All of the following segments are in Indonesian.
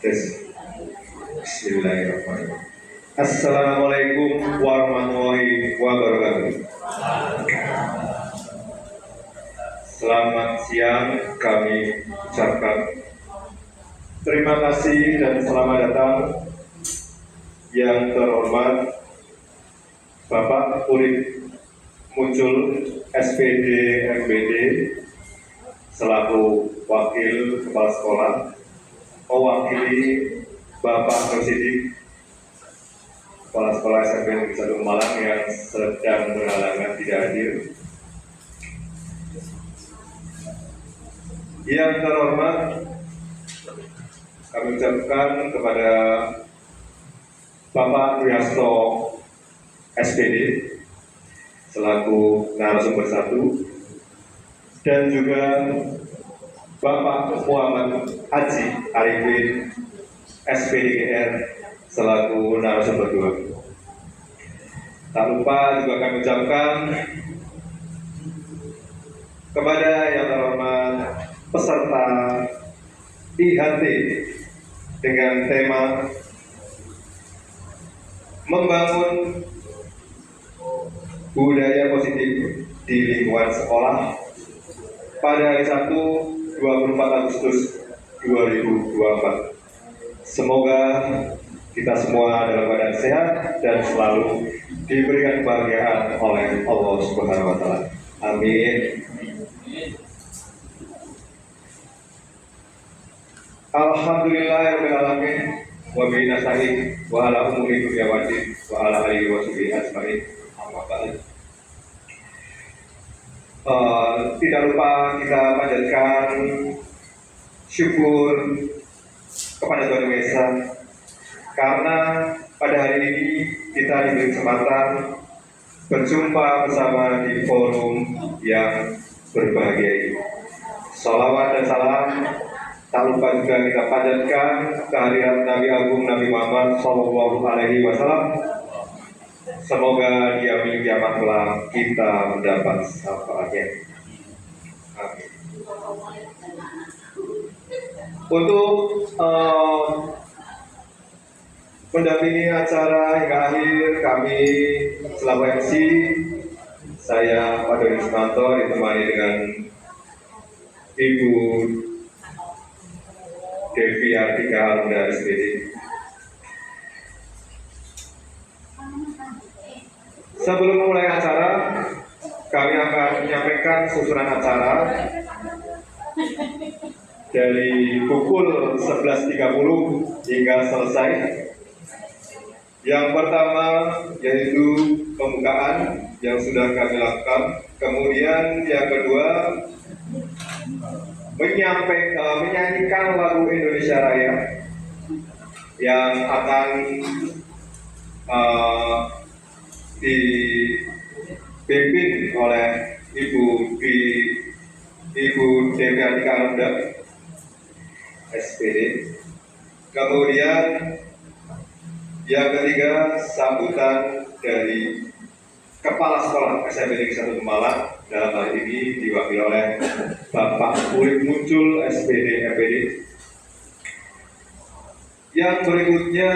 Bismillahirrahmanirrahim. Assalamualaikum warahmatullahi wabarakatuh. Selamat siang, kami ucapkan terima kasih dan selamat datang yang terhormat Bapak Urip Muncul SPD MPD selaku Wakil Kepala Sekolah, mewakili Bapak Presidi Kepala Sekolah SMP Negeri 1 Malang yang sedang berhalangan tidak hadir. Yang terhormat, kami ucapkan kepada Bapak Wihasto SPD selaku narasumber 1 dan juga Bapak Muhammad Haji Arifin SPDGR selaku narasumber 2. Tak lupa juga kami ucapkan kepada yang terhormat peserta IHT dengan tema membangun budaya positif di lingkungan sekolah pada hari Sabtu 24 Agustus 2024. Semoga kita semua dalam keadaan sehat dan selalu diberikan kebahagiaan oleh Allah Subhanahu wa Ta'ala. Amin. Alhamdulillahirrahmanirrahim. Wa bihi nasta'in wa ala umuri dunya wa din wa ala alihi wa sahbihi ajmain. Amma ba'd. Tidak lupa kita panjatkan syukur kepada Tuhan Yang Esa karena pada hari ini kita diberi kesempatan berjumpa bersama di forum yang berbahagia ini. Salawat dan salam tak lupa juga kita panjatkan kehadiran Nabi Agung Nabi Muhammad Sallallahu Alaihi Wasallam. Semoga dia milik kiamat kelak kita mendapat syafaatnya. Amin. Untuk mendampingi acara hingga akhir, kami selaku MC, saya Pak Doni Sumanto ditemani dengan Ibu Devi Artika Alunda SPD. Sebelum memulai acara, kami akan menyampaikan susunan acara dari pukul 11.30 hingga selesai. Yang pertama yaitu pembukaan yang sudah kami lakukan. Kemudian yang kedua menyanyikan lagu Indonesia Raya yang akan dipimpin oleh Ibu Devi Artika Alunda SPD. Kemudian yang ketiga sambutan dari Kepala Sekolah SMP Negeri 1 Malang, dalam hal ini diwakili oleh Bapak Urip Muncul SPD MPD. Yang berikutnya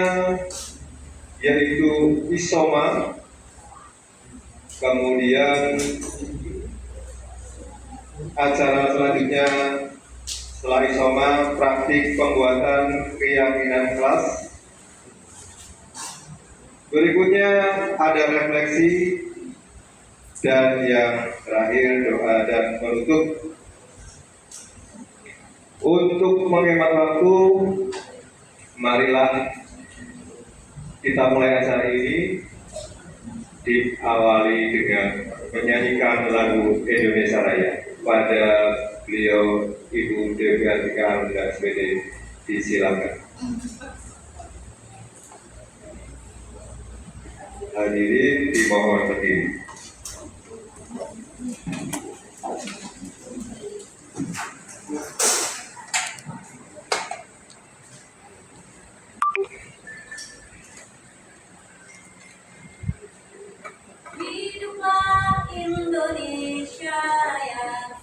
yaitu Isoma. Kemudian acara selanjutnya setelah Isoma, praktik pembuatan keyakinan kelas. Berikutnya ada refleksi, dan yang terakhir doa dan penutup. Untuk menghemat waktu, marilah kita mulai acara ini diawali dengan menyanyikan lagu Indonesia Raya. Pada beliau Ibu Devi Artika Alunda SPD, disilakan. Hadirin dimohon berdiri. Hiduplah Indonesia yang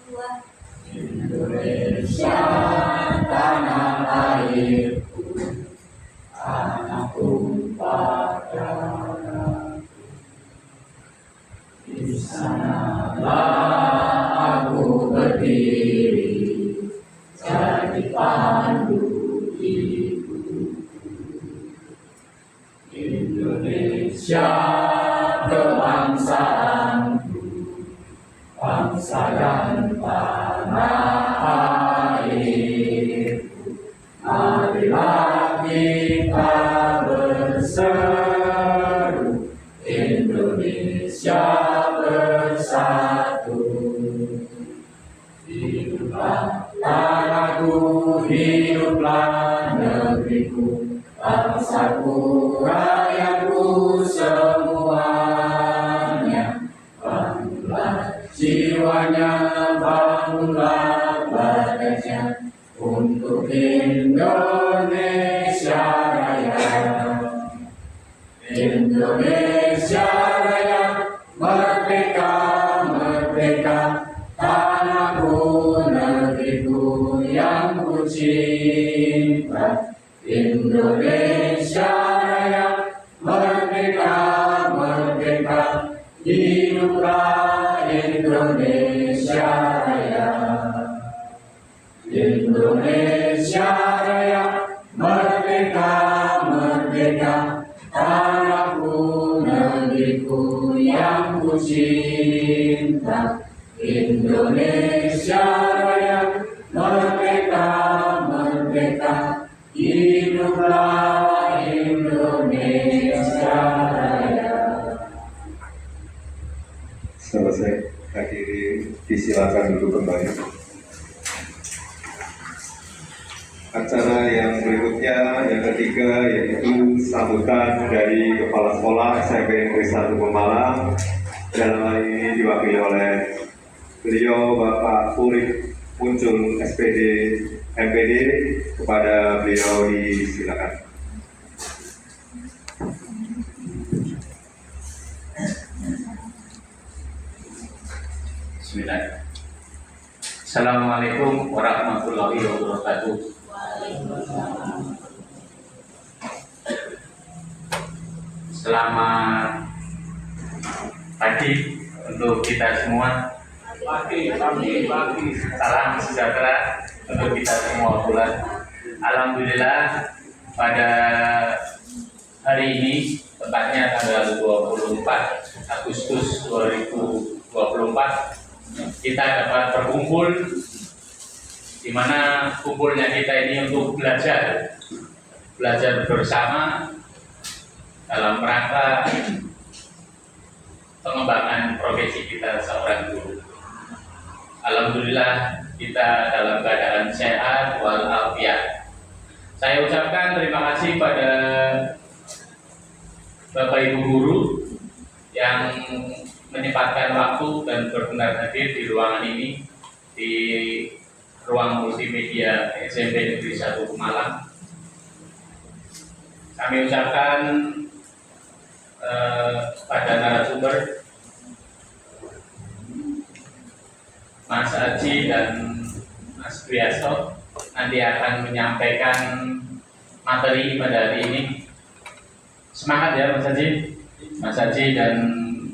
tua, Indonesia tanah air. lahirku, anakku pada di sanalah aku berdiri, jadi pandu hidup. Indonesia kebangsaanku, bangsa dan tanah airku. Marilah kita berseru, Indonesia bersatu. Hiduplah tanahku, hiduplah negeriku, bangsaku, rakyatku semuanya. Bangunlah jiwanya, bangunlah badannya, untuk Indonesia Raya. Indonesia Raya, merdeka, merdeka, tanahku, negeriku yang ku cinta. Indonesia Raya, merdeka, merdeka, hiduplah Indonesia Raya. Indonesia Raya, merdeka, merdeka, tanahku, negeriku yang ku cinta. Indonesia Raya, merdeka, merdeka, hiduplah Indonesia Raya. Selesai hadirin, disilakan duduk kembali. Acara yang berikutnya, yang ketiga, yaitu sambutan dari Kepala Sekolah SMP Negeri 1 Pemalang. Dalam hal ini diwakili oleh beliau Bapak Urip Muncul SPD MPD. Kepada beliau disilakan. Bismillah. Assalamualaikum warahmatullahi wabarakatuh. Selamat pagi untuk kita semua. Salam sejahtera untuk kita semua pula. Alhamdulillah pada hari ini, tepatnya tanggal 24 Agustus 2024, kita dapat berkumpul, di mana kumpulnya kita ini untuk belajar bersama dalam rangka pengembangan profesi kita seorang guru. Alhamdulillah kita dalam keadaan sehat walafiat. Saya ucapkan terima kasih pada Bapak Ibu guru yang menyempatkan waktu dan berkenan hadir di ruangan ini, di ruang multimedia SMP Negeri 1 Pemalang. Kami ucapkan pada narasumber Mas Aji dan Mas Priasto nanti akan menyampaikan materi pada hari ini. Semangat ya Mas Aji dan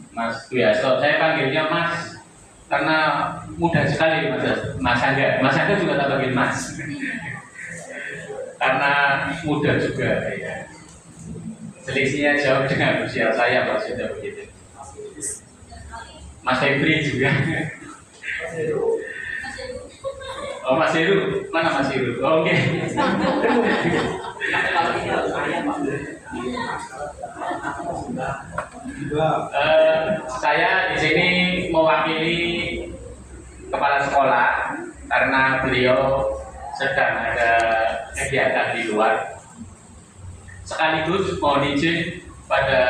Mas Priasto. Saya panggilnya Mas karena mudah sekali Mas Angga juga tak panggil Mas karena mudah juga ya. Selisihnya jauh dengan usia saya maksudnya begitu. Mas Febri juga. Oh Mas Heru, mana Mas Heru? Oh, oke. Saya di sini mewakili kepala sekolah karena beliau sedang ada kegiatan di luar. Sekaligus mohon izin pada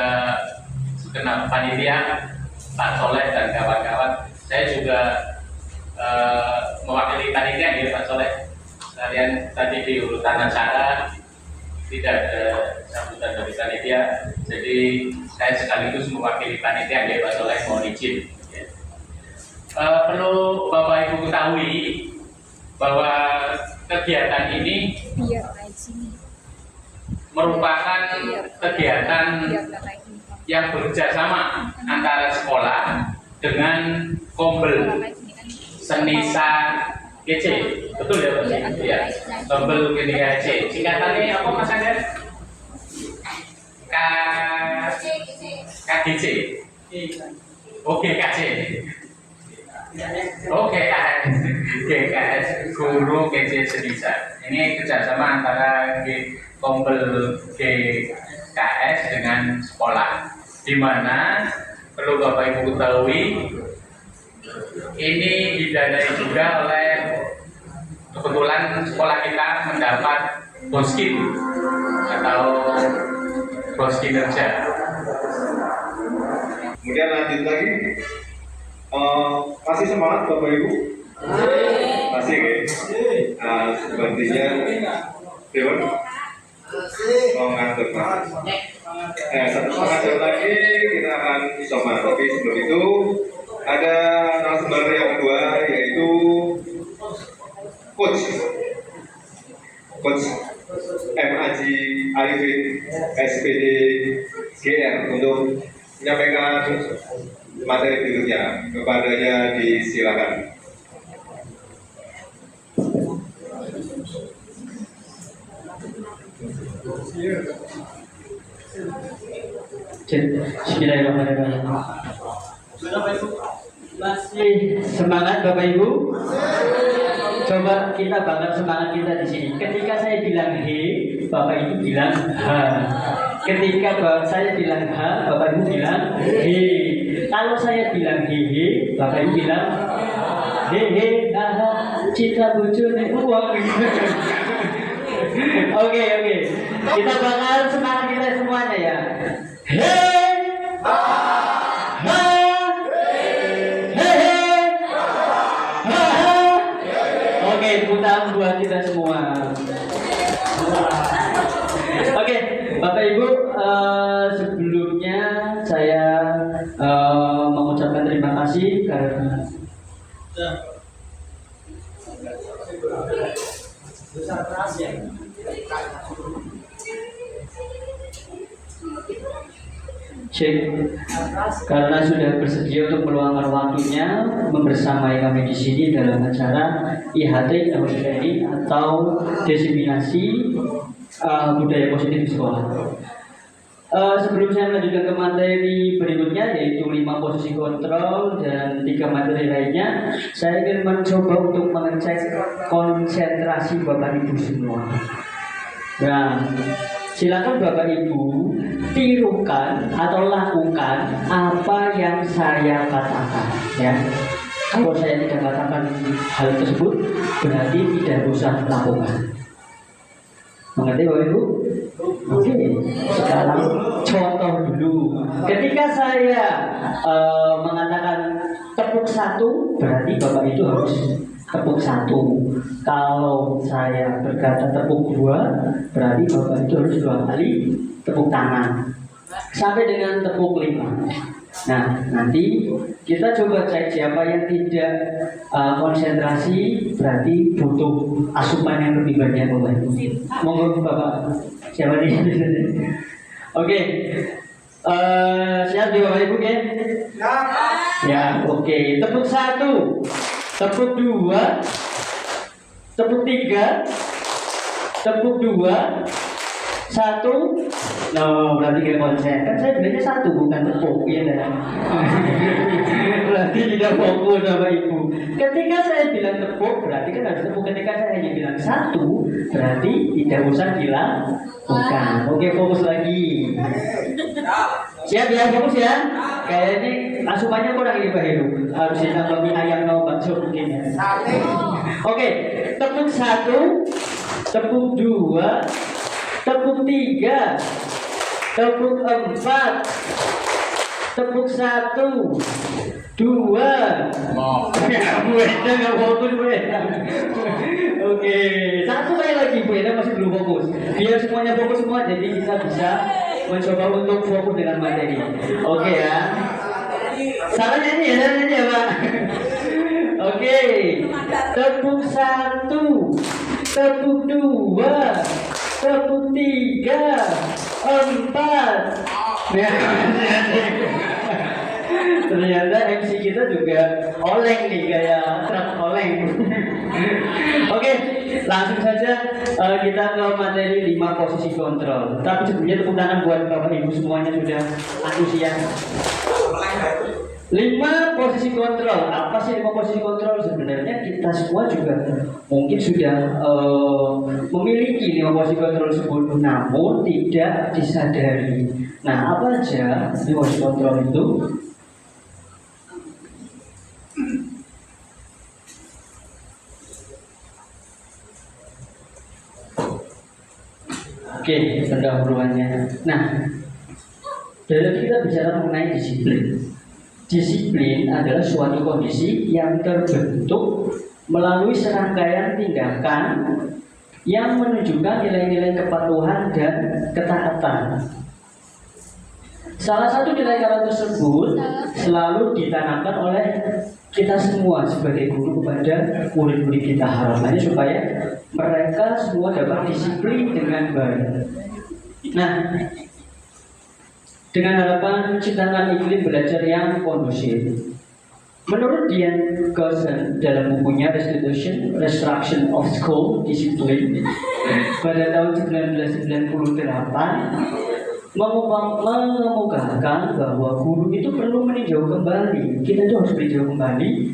segenap panitia, Pak Soleh dan kawan-kawan, saya juga mewakili panitia ya Pak Soleh. Kalian tadi di urutan acara tidak ada sambutan dari panitia, jadi saya sekaligus mewakili panitia ya Pak Soleh, mohon izin. Perlu Bapak Ibu ketahui bahwa kegiatan ini merupakan kegiatan yang bekerja sama antara sekolah dengan Kombel Senisa GC, betul ya Pak? Iya, Kombel Senisa GC. Singkatannya apa Mas Andar? KGC. Oke KC. Oke KS Guru GC Senisa. Ini kerjasama antara Kombel GKS dengan sekolah, di mana perlu Bapak Ibu ketahui ini didanai juga oleh, kebetulan sekolah kita mendapat boskin atau bos kinerja. Kemudian lanjut lagi, masih semangat Bapak Ibu? Masih ya? Nah, sepertinya Dewan ngantuk Pak. Satu setengah jam lagi kita akan isoman, tapi sebelum itu ada narasumber yang kedua, yaitu Coach MAJ Arifin SPD GR untuk menyampaikan materi berikutnya. Kepadanya disilakan. Bismillahirrahmanirrahim. Masih semangat Bapak Ibu? Coba kita bangun semangat kita di sini. Ketika saya bilang he, Bapak Ibu bilang ha. Ketika saya bilang ha, Bapak Ibu bilang he. Kalau saya bilang he, Bapak Ibu bilang he, ha, cita lucu nih uang. Oke. Kita bakal semangat kita semuanya ya. Hey, ha, ha, oke, putar buat kita semua. Oke, Bapak Ibu, sebelumnya saya mengucapkan terima kasih karena karena sudah bersedia untuk meluangkan waktunya membersamai kami di sini dalam acara IHT atau diseminasi budaya positif di sekolah. Sebelum saya melanjutkan ke materi berikutnya, yaitu 5 posisi kontrol dan 3 materi lainnya, saya ingin mencoba untuk mengecek konsentrasi Bapak Ibu semua. Nah, silakan Bapak Ibu tirukan atau lakukan apa yang saya katakan, ya. Kalau saya tidak katakan hal tersebut, berarti tidak usah lakukan. Mengerti Bapak Ibu? Oke, sekarang contoh dulu. Ketika saya mengatakan tepuk 1, berarti Bapak itu harus tepuk 1. Kalau saya berkata tepuk 2, berarti Bapak itu harus 2 kali tepuk tangan sampai dengan tepuk 5. Nah, nanti kita coba cek siapa yang tidak konsentrasi, berarti butuh asupan yang lebih banyak Bapak Ibu. Monggo Bapak, siapa nih? Oke, siap di Bapak Ibu ya? Ya, oke. Tepuk 1, tepuk 2, tepuk 3, tepuk 2, 1. No, berarti gak konsen. Kan saya bilangnya 1 bukan tepuk, ya kan? Berarti tidak fokus Bapak Ibu. Ketika saya bilang tepuk, berarti kan harus tepuk. Ketika saya hanya bilang 1, berarti tidak usah bilang bukan. Oke, fokus lagi. Siap ya, fokus ya. Kayaknya asupannya kurang ini Pak Heru. Harus ditambah mie ayam no bakso mungkin ya. Oke, tepuk 1, tepuk 2, tepuk 3, tepuk 4, tepuk 1, 2. Ya, Bu Enda nggak fokus Bu Enda. Oke, 1 kali lagi Bu Enda masih belum fokus. Biar semuanya fokus semua, jadi kita bisa mencoba untuk fokus dengan materi. Oke ya. Salah nyanyi ya Pak. Oke, tepuk 1, tepuk 2, tepuk 3, 4. Nah, ternyata MC kita juga oleng nih, kayak truk oleng. Oke, langsung saja kita ke materi 5 posisi kontrol. Tapi sebelumnya tepuk tangan buat Bapak Ibu semuanya sudah antusias. 5 posisi kontrol. Apa sih 5 posisi kontrol? Sebenarnya kita semua juga mungkin sudah memiliki 5 posisi kontrol tersebut, namun tidak disadari. Nah, apa aja 5 posisi kontrol itu? Oke, pendahuluannya. Nah, dalam kita bicara mengenai disiplin. Disiplin adalah suatu kondisi yang terbentuk melalui serangkaian tindakan yang menunjukkan nilai-nilai kepatuhan dan ketaatan. Salah satu nilai karakter tersebut selalu ditanamkan oleh kita semua sebagai guru kepada murid-murid kita. Harapannya supaya mereka semua dapat disiplin dengan baik. Nah, dengan harapan menciptakan iklim belajar yang kondusif. Menurut Dian Gaussen dalam bukunya Restruction of School Discipline pada tahun 1998 mengemukakan bahwa guru itu perlu meninjau kembali. Kita itu harus meninjau kembali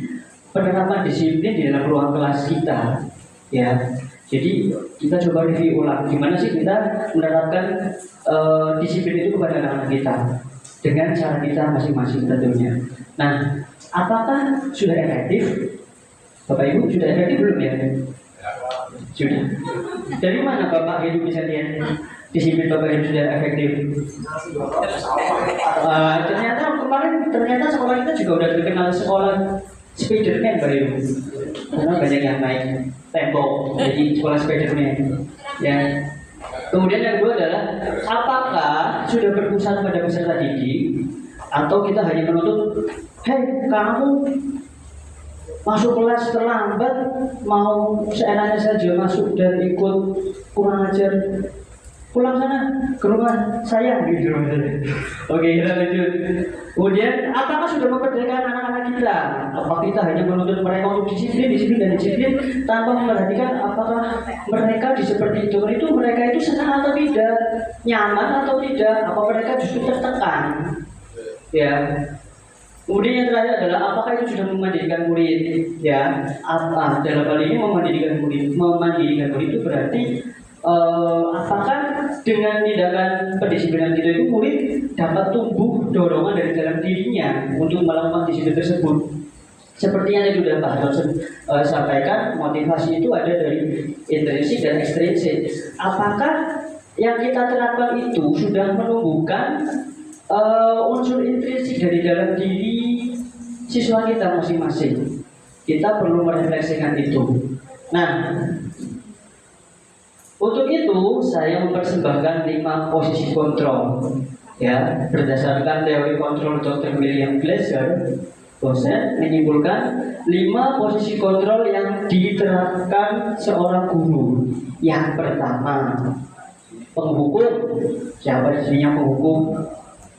penerapan disiplin di dalam ruang kelas kita, ya. Jadi kita coba review ulang gimana sih kita menerapkan disiplin itu kepada anak-anak kita dengan cara kita masing-masing tentunya. Nah, apakah sudah efektif? Bapak Ibu sudah efektif belum ya? Sudah. Dari mana Bapak Ibu bisa lihat disiplin Bapak Ibu sudah efektif? Ternyata sekolah kita juga udah dikenal sekolah Spiderman Bapak Ibu. Karena banyak yang naik tembok, jadi sekolah Spiderman. Ya. Kemudian yang kedua adalah apakah sudah berpusat pada peserta didik atau kita hanya menuntut, hei kamu masuk kelas terlambat, mau seenaknya saja masuk dan ikut, kurang ajar, pulang sana ke rumah saya gitu. Oke, kita lanjut. Kemudian apakah sudah memperdayakan anak-anak kita? Apakah kita hanya menuntut mereka untuk disiplin tanpa memperhatikan apakah mereka seperti itu mereka itu senang atau tidak, nyaman atau tidak, apa mereka justru tertekan? Ya. Kemudian yang terakhir adalah apakah itu sudah memandikan murid? Ya, apa dalam hal ini memandikan murid itu berarti apakah dengan tindakan pendisiplinan kita itu murid dapat tumbuh dorongan dari dalam dirinya untuk melakukan disiplin tersebut. Seperti yang sudah Pak Johnson sampaikan, motivasi itu ada dari intrinsik dan ekstrinsik. Apakah yang kita terapkan itu sudah menumbuhkan unsur intrinsik dari dalam diri siswa kita masing-masing? Kita perlu merefleksikan itu. Nah, untuk itu saya mempersembahkan 5 posisi kontrol, ya, berdasarkan teori kontrol Dr. William Glasser. Dosen menyimpulkan 5 posisi kontrol yang diterapkan seorang guru. Yang pertama, penghukum. Siapa disininya penghukum?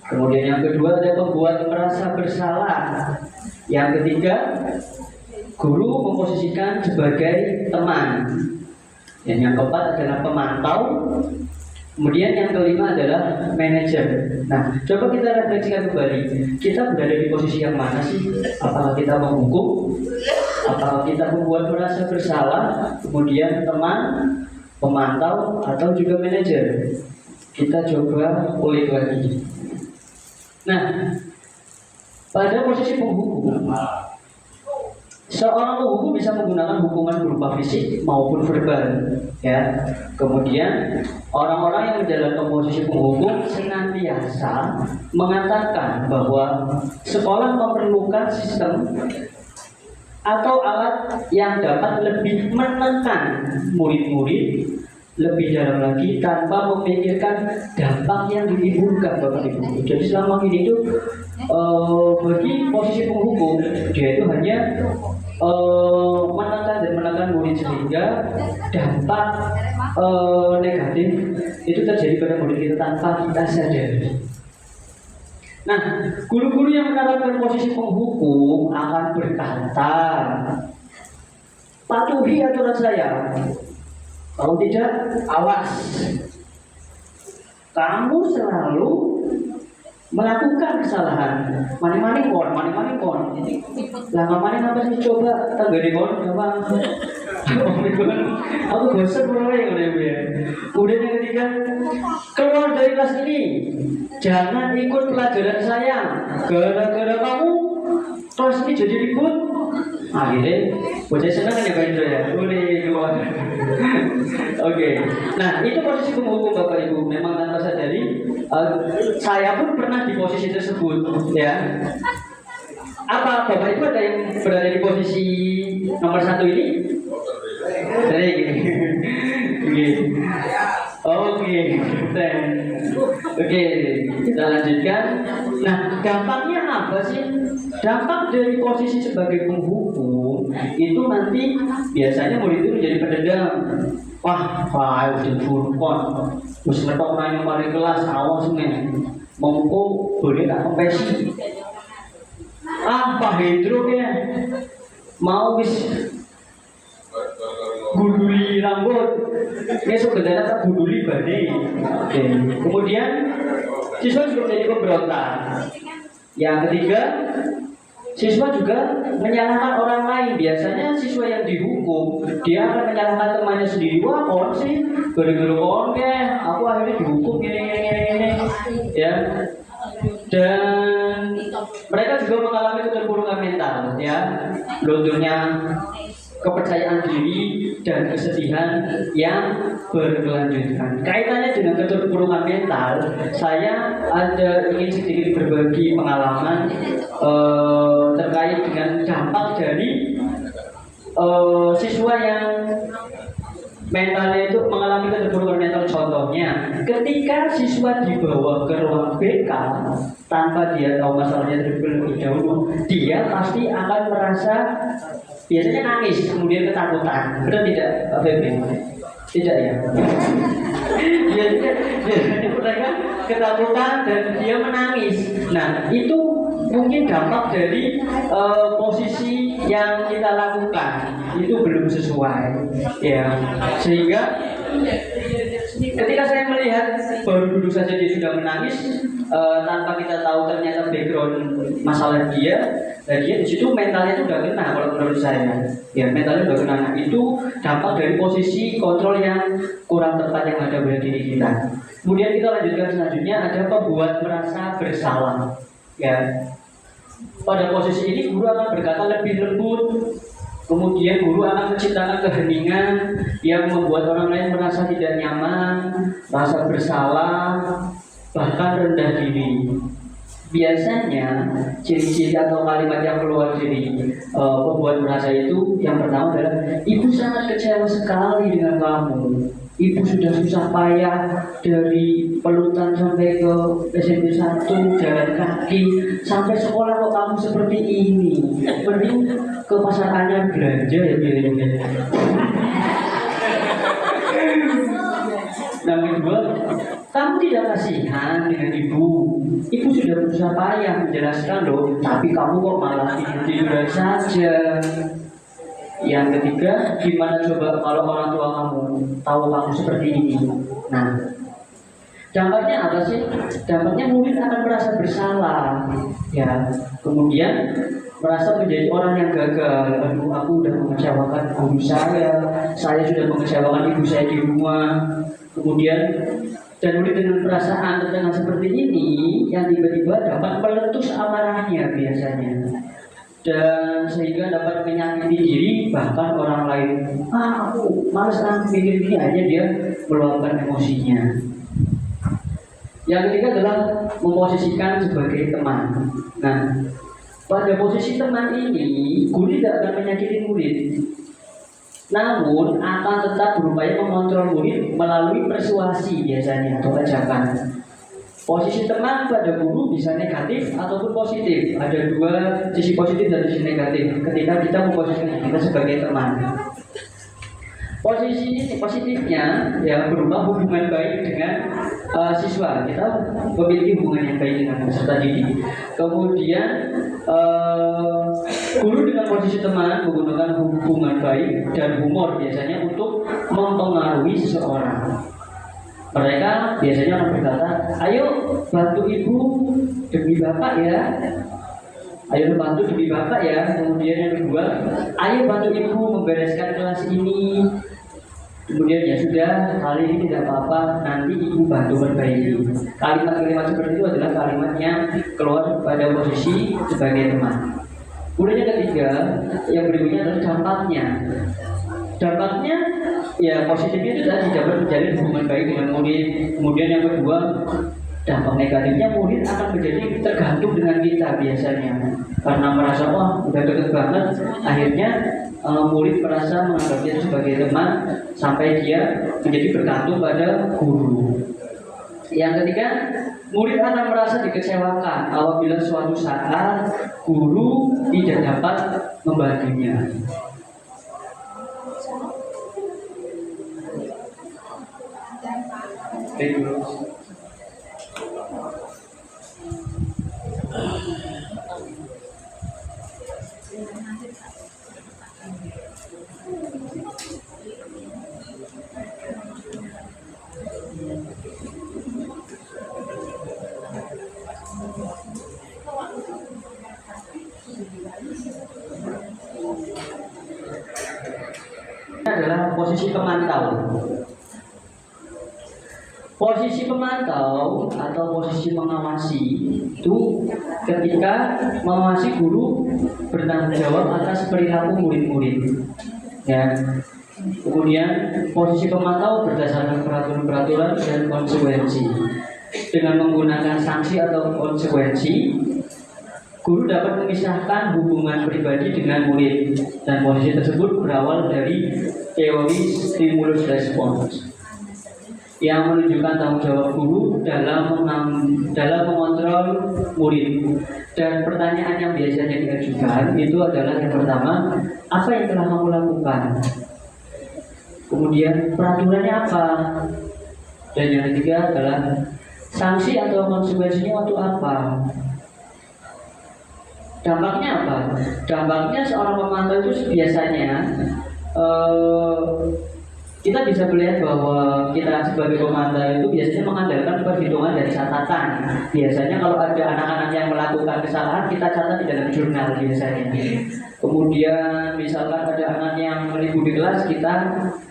Kemudian yang kedua ada pembuat merasa bersalah. Yang ketiga, guru memposisikan sebagai teman. Dan yang keempat adalah pemantau. Kemudian yang kelima adalah manajer. Nah, coba kita refleksikan kembali. Kita berada di posisi yang mana sih? Apakah kita menghukum? Apakah kita membuat merasa bersalah? Kemudian teman, pemantau, atau juga manajer? Kita coba ulik lagi. Nah, pada posisi penghukum, seorang penghukum bisa menggunakan hukuman berupa fisik maupun verbal, ya. Kemudian orang-orang yang menjalankan posisi penghukum senantiasa mengatakan bahwa sekolah memerlukan sistem atau alat yang dapat lebih menekan murid-murid lebih dalam lagi tanpa memikirkan dampak yang ditimbulkan Bapak Ibu. Jadi selama ini itu bagi posisi penghukum dia itu hanya menekan dan menekan murid sehingga dampak negatif itu terjadi pada murid kita tanpa kita sadari. Nah, guru-guru yang menerapkan posisi penghukum akan berkata, patuhi aturan saya. Kalau tidak, awas. Kamu selalu melakukan kesalahan. Mani-mani kon. Lah ngapain apa sih coba tanggane kon gampang. Aku bosan mulai ya. Kemudian yang ketiga, keluar dari kelas ini. Jangan ikut pelajaran saya. Gara-gara kamu kelas ini jadi ribut. Akhirnya bocah senang kan ya Pak Indra ya. Boleh keluar. Oke. Nah, itu posisi penghukum Bapak Ibu. Memang tanpa sadari, saya pun pernah di posisi tersebut, ya. Apa Bapak Ibu ada yang berada di posisi nomor 1 ini? Dari gini. Oke, kita lanjutkan. Nah, dampaknya apa sih? Dampak dari posisi sebagai penghukum itu nanti biasanya murid itu menjadi pendendam. Wah, udah turun, terus ngetok nanya pada kelas awas nih, mongko boleh tak kompesi. Pak Hendro ya, mau wis gunduli rambut, besok gendara tak gunduli badai. Oke. Kemudian siswa juga menjadi pemberontak. Yang ketiga, siswa juga menyalahkan orang lain. Biasanya siswa yang dihukum, dia akan menyalahkan temannya sendiri. Wah, kon sih, gara-gara kon aku akhirnya dihukum gini. Ya. Dan mereka juga mengalami keterpurukan mental, ya, lunturnya kepercayaan diri dan kesedihan yang berkelanjutan. Kaitannya dengan keterpurukan mental, saya ingin sedikit berbagi pengalaman terkait dengan dampak dari siswa yang mentalnya itu mengalami keterpurukan mental. Contohnya, ketika siswa dibawa ke ruang BK tanpa dia tahu masalahnya terlebih dahulu, dia pasti akan merasa biasanya nangis, kemudian ketakutan. Benar tidak, Pak Febri? Tidak ya? Biasanya mereka ketakutan dan dia menangis. Nah, itu mungkin dampak dari posisi yang kita lakukan itu belum sesuai, ya. Sehingga ketika saya melihat baru duduk saja dia sudah menangis tanpa kita tahu ternyata background masalah dia, dan dia di situ mentalnya itu udah kena. Kalau menurut saya, ya mentalnya udah kena. Nah, itu dampak dari posisi kontrol yang kurang tepat yang ada pada diri kita. Kemudian kita lanjutkan selanjutnya, ada pembuat merasa bersalah, ya. Pada posisi ini guru akan berkata lebih lembut. Kemudian guru akan menciptakan keheningan yang membuat orang lain merasa tidak nyaman, merasa bersalah, bahkan rendah diri. Biasanya ciri-ciri atau kalimat yang keluar dari pembuat merasa itu, yang pertama adalah, ibu sangat kecewa sekali dengan kamu. Ibu sudah susah payah dari Pelutan sampai ke SMP 1, jalan kaki sampai sekolah, kok kamu seperti ini. Mending ke pasar anyar belanja ya biayanya. Yang kedua, kamu tidak kasihan dengan ibu. Ibu sudah berusaha payah menjelaskan loh, tapi kamu kok malah tidur saja. Yang ketiga, gimana coba kalau orang tua kamu tahu kamu seperti ini? Nah, dampaknya apa sih? Dampaknya murid akan merasa bersalah, ya. Kemudian merasa menjadi orang yang gagal. Aduh, aku udah mengecewakan guru saya sudah mengecewakan ibu saya di rumah. Kemudian dan murid dengan perasaan tentang seperti ini yang tiba-tiba dapat meletus amarahnya biasanya, dan sehingga dapat menyakiti diri bahkan orang lain. Aku malas mikir gini, aja dia meluapkan emosinya. Yang ketiga adalah memposisikan sebagai teman. Nah, pada posisi teman ini, guru tidak akan menyakiti murid, namun akan tetap berupaya mengontrol murid melalui persuasi biasanya atau ajakan. Posisi teman pada guru bisa negatif ataupun positif. Ada dua sisi positif dan sisi negatif ketika kita memposisikan kita sebagai teman. Posisi positifnya ya berupa hubungan baik dengan siswa. Kita memiliki hubungan yang baik dengan peserta didik. Kemudian guru dengan posisi teman menggunakan hubungan baik dan humor biasanya untuk mempengaruhi seseorang. Mereka biasanya akan berkata, ayo bantu ibu demi bapak ya. Ayo bantu demi bapak ya. Kemudian yang kedua, ayo bantu ibu membereskan kelas ini. Kemudian ya sudah, kali ini tidak apa-apa, nanti ibu bantu perbaiki. Kalimat-kalimat seperti itu adalah kalimat yang keluar pada posisi sebagai teman. Kemudian yang ketiga, yang berikutnya adalah dampaknya. Dampaknya ya positifnya itu tadi dapat menjalin hubungan baik dengan murid. Kemudian yang kedua, dampak negatifnya murid akan menjadi tergantung dengan kita biasanya karena merasa wah udah deket banget, akhirnya murid merasa menganggapnya sebagai teman sampai dia menjadi bergantung pada guru. Yang ketiga, murid akan merasa dikecewakan apabila suatu saat guru tidak dapat membantunya. Adalah posisi pemantau. Posisi pemantau atau posisi mengawasi itu ketika mengawasi guru bertanggung jawab atas perilaku murid-murid. Ya. Kemudian posisi pemantau berdasarkan peraturan-peraturan dan konsekuensi. Dengan menggunakan sanksi atau konsekuensi, guru dapat memisahkan hubungan pribadi dengan murid, dan posisi tersebut berawal dari teori stimulus respons yang menunjukkan tanggung jawab guru dalam mengontrol murid. Dan pertanyaan yang biasanya diajukan itu adalah yang pertama, apa yang telah kamu lakukan? Kemudian peraturannya apa? Dan yang ketiga adalah sanksi atau konsekuensinya untuk apa? Dampaknya apa? Dampaknya seorang pemantau itu biasanya kita bisa melihat bahwa kita sebagai pemantau itu biasanya mengandalkan perhitungan dan catatan. Biasanya kalau ada anak-anak yang melakukan kesalahan, kita catat di dalam jurnal biasanya. Kemudian misalkan ada anak yang menipu di kelas, kita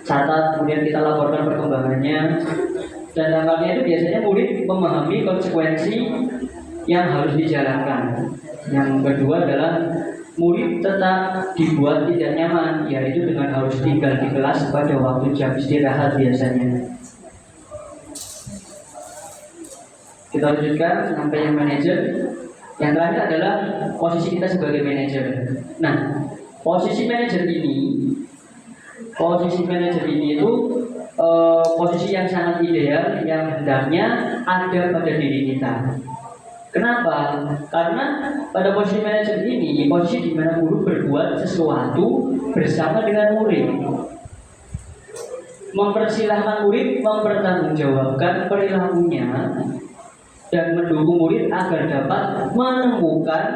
catat, kemudian kita laporkan perkembangannya. Dan dampaknya itu biasanya murid memahami konsekuensi yang harus dijalankan. Yang kedua adalah murid tetap dibuat tidak nyaman, yaitu dengan harus tinggal di kelas pada waktu jam istirahat biasanya. Kita lanjutkan sampai yang manajer. Yang terakhir adalah posisi kita sebagai manajer. Nah, posisi manajer ini itu posisi yang sangat ideal yang hendaknya ada pada diri kita. Kenapa? Karena pada posisi manajer ini, posisi di mana guru berbuat sesuatu bersama dengan murid, mempersilahkan murid mempertanggungjawabkan perilakunya dan mendukung murid agar dapat menemukan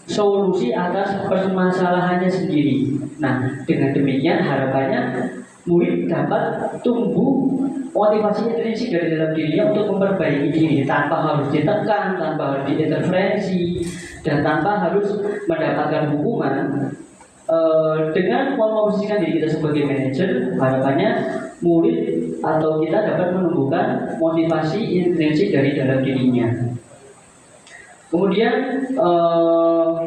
solusi atas permasalahannya sendiri. Nah, dengan demikian harapannya murid dapat tumbuh motivasi intrinsik dari dalam dirinya untuk memperbaiki diri tanpa harus ditekan, tanpa harus diinterferensi, dan tanpa harus mendapatkan hukuman. Dengan memposisikan diri kita sebagai manajer, harapannya murid atau kita dapat menumbuhkan motivasi intrinsik dari dalam dirinya. Kemudian